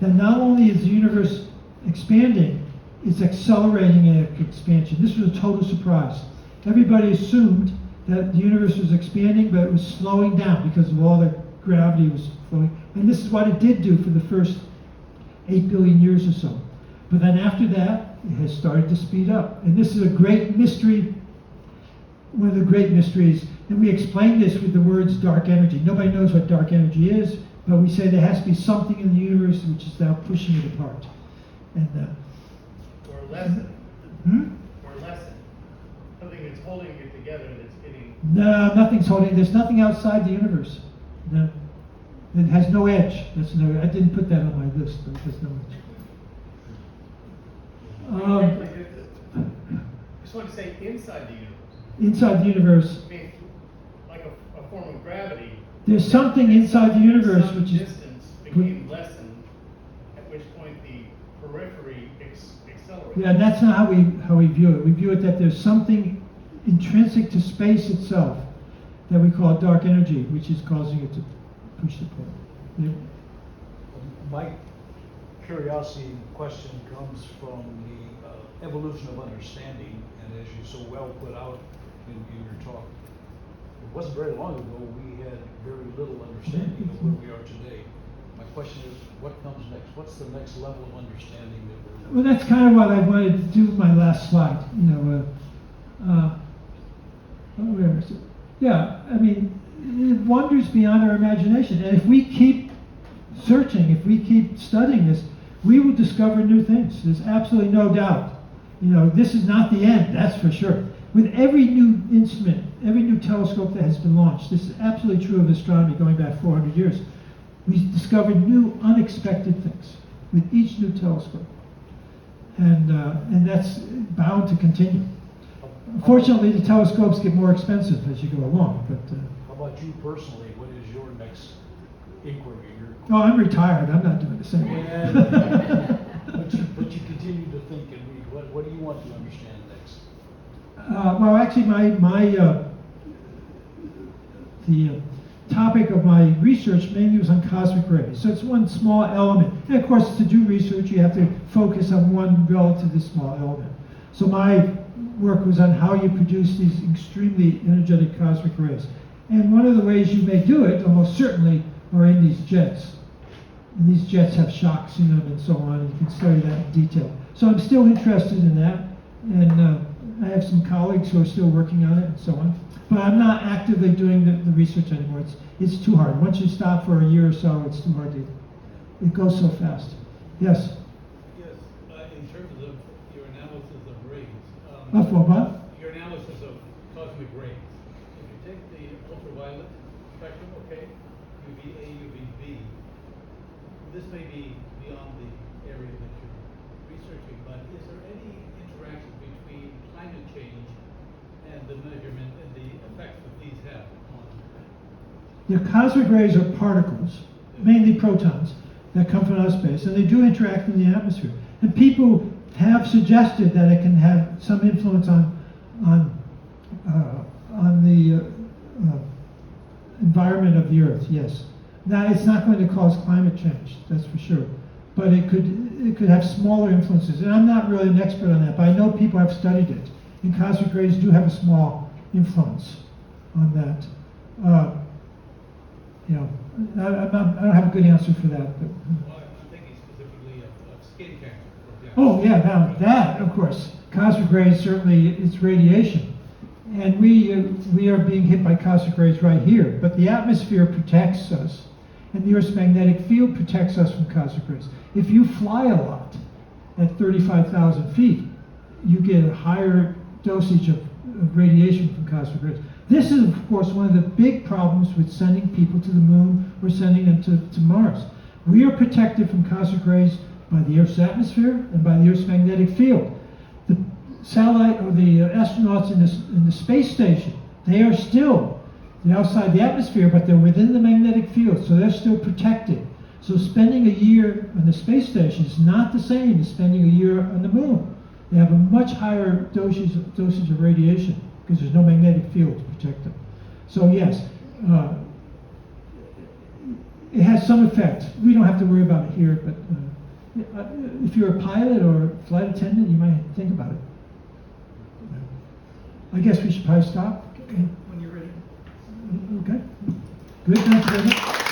That not only is the universe expanding, it's accelerating in its expansion. This was a total surprise. Everybody assumed that the universe was expanding, but it was slowing down because of all the gravity was flowing. And this is what it did do for the first 8 billion years or so. But then after that, it has started to speed up. And this is a great mystery, one of the great mysteries. And we explain this with the words dark energy. Nobody knows what dark energy is, but we say there has to be something in the universe which is now pushing it apart. And Or lessen. hmm? Or lessen. Something that's holding it together that's getting. No, nothing's holding. There's nothing outside the universe. No, it has no edge. That's no. I didn't put that on my list, but there's no edge. I just want to say inside the universe. Inside the universe, I mean, like a form of gravity. there's something inside the universe Some which is. distance became lessened, at which point the periphery accelerated. Yeah, and that's not how we view it. We view it that there's something intrinsic to space itself that we call dark energy, which is causing it to push the point. Yeah. My curiosity question comes from the evolution of understanding, and as you so well put out in your talk, it wasn't very long ago we had very little understanding of where we are today. My question is, what comes next? What's the next level of understanding that we're? Well, that's kind of what I wanted to do with my last slide. Where is it? Yeah, I mean, it wanders beyond our imagination. And if we keep searching, if we keep studying this, we will discover new things. There's absolutely no doubt. This is not the end, that's for sure. With every new instrument, every new telescope that has been launched, this is absolutely true of astronomy going back 400 years. We discovered new, unexpected things with each new telescope. And that's bound to continue. Unfortunately, the telescopes get more expensive as you go along. But How about you personally? What is your next inquiry? I'm retired. I'm not doing the same. But you continue to think and read. What do you want to understand next? Well, actually, the topic of my research mainly was on cosmic rays. So it's one small element. And of course, to do research, you have to focus on one relatively small element. So my work was on how you produce these extremely energetic cosmic rays. And one of the ways you may do it, almost certainly, are in these jets. And these jets have shocks in them and so on, and you can study that in detail. So I'm still interested in that, and I have some colleagues who are still working on it and so on. But I'm not actively doing the research anymore. It's too hard. Once you stop for a year or so, it's too hard to, it goes so fast. Yes? Yes, in terms of your analysis of rays. Of what? Your analysis of cosmic rays. If you take the ultraviolet spectrum, okay, UVA, UVB, this may be beyond the area that you're researching, but is there any interaction between climate change and the measurement and the effects that these have on? The cosmic rays are particles, mainly protons, that come from outer space, and they do interact in the atmosphere. And people have suggested that it can have some influence on the environment of the Earth. Yes. Now, it's not going to cause climate change, that's for sure, but it could have smaller influences. And I'm not really an expert on that, but I know people have studied it. And cosmic rays do have a small influence on that. I don't have a good answer for that. But, Well, I'm thinking specifically of skin cancer, for example. oh yeah, now that, of course. Cosmic rays, certainly, it's radiation. And we are being hit by cosmic rays right here. But the atmosphere protects us, and the Earth's magnetic field protects us from cosmic rays. If you fly a lot at 35,000 feet, you get a higher dosage of radiation from cosmic rays. This is, of course, one of the big problems with sending people to the moon or sending them to Mars. We are protected from cosmic rays by the Earth's atmosphere and by the Earth's magnetic field. The satellite or the astronauts in the space station, they're outside the atmosphere, but they're within the magnetic field, so they're still protected. So spending a year on the space station is not the same as spending a year on the moon. They have a much higher dosage of radiation because there's no magnetic field to protect them. So yes, it has some effect. We don't have to worry about it here, but if you're a pilot or flight attendant, you might think about it. I guess we should probably stop. When you're ready. Okay. Good, thanks very much.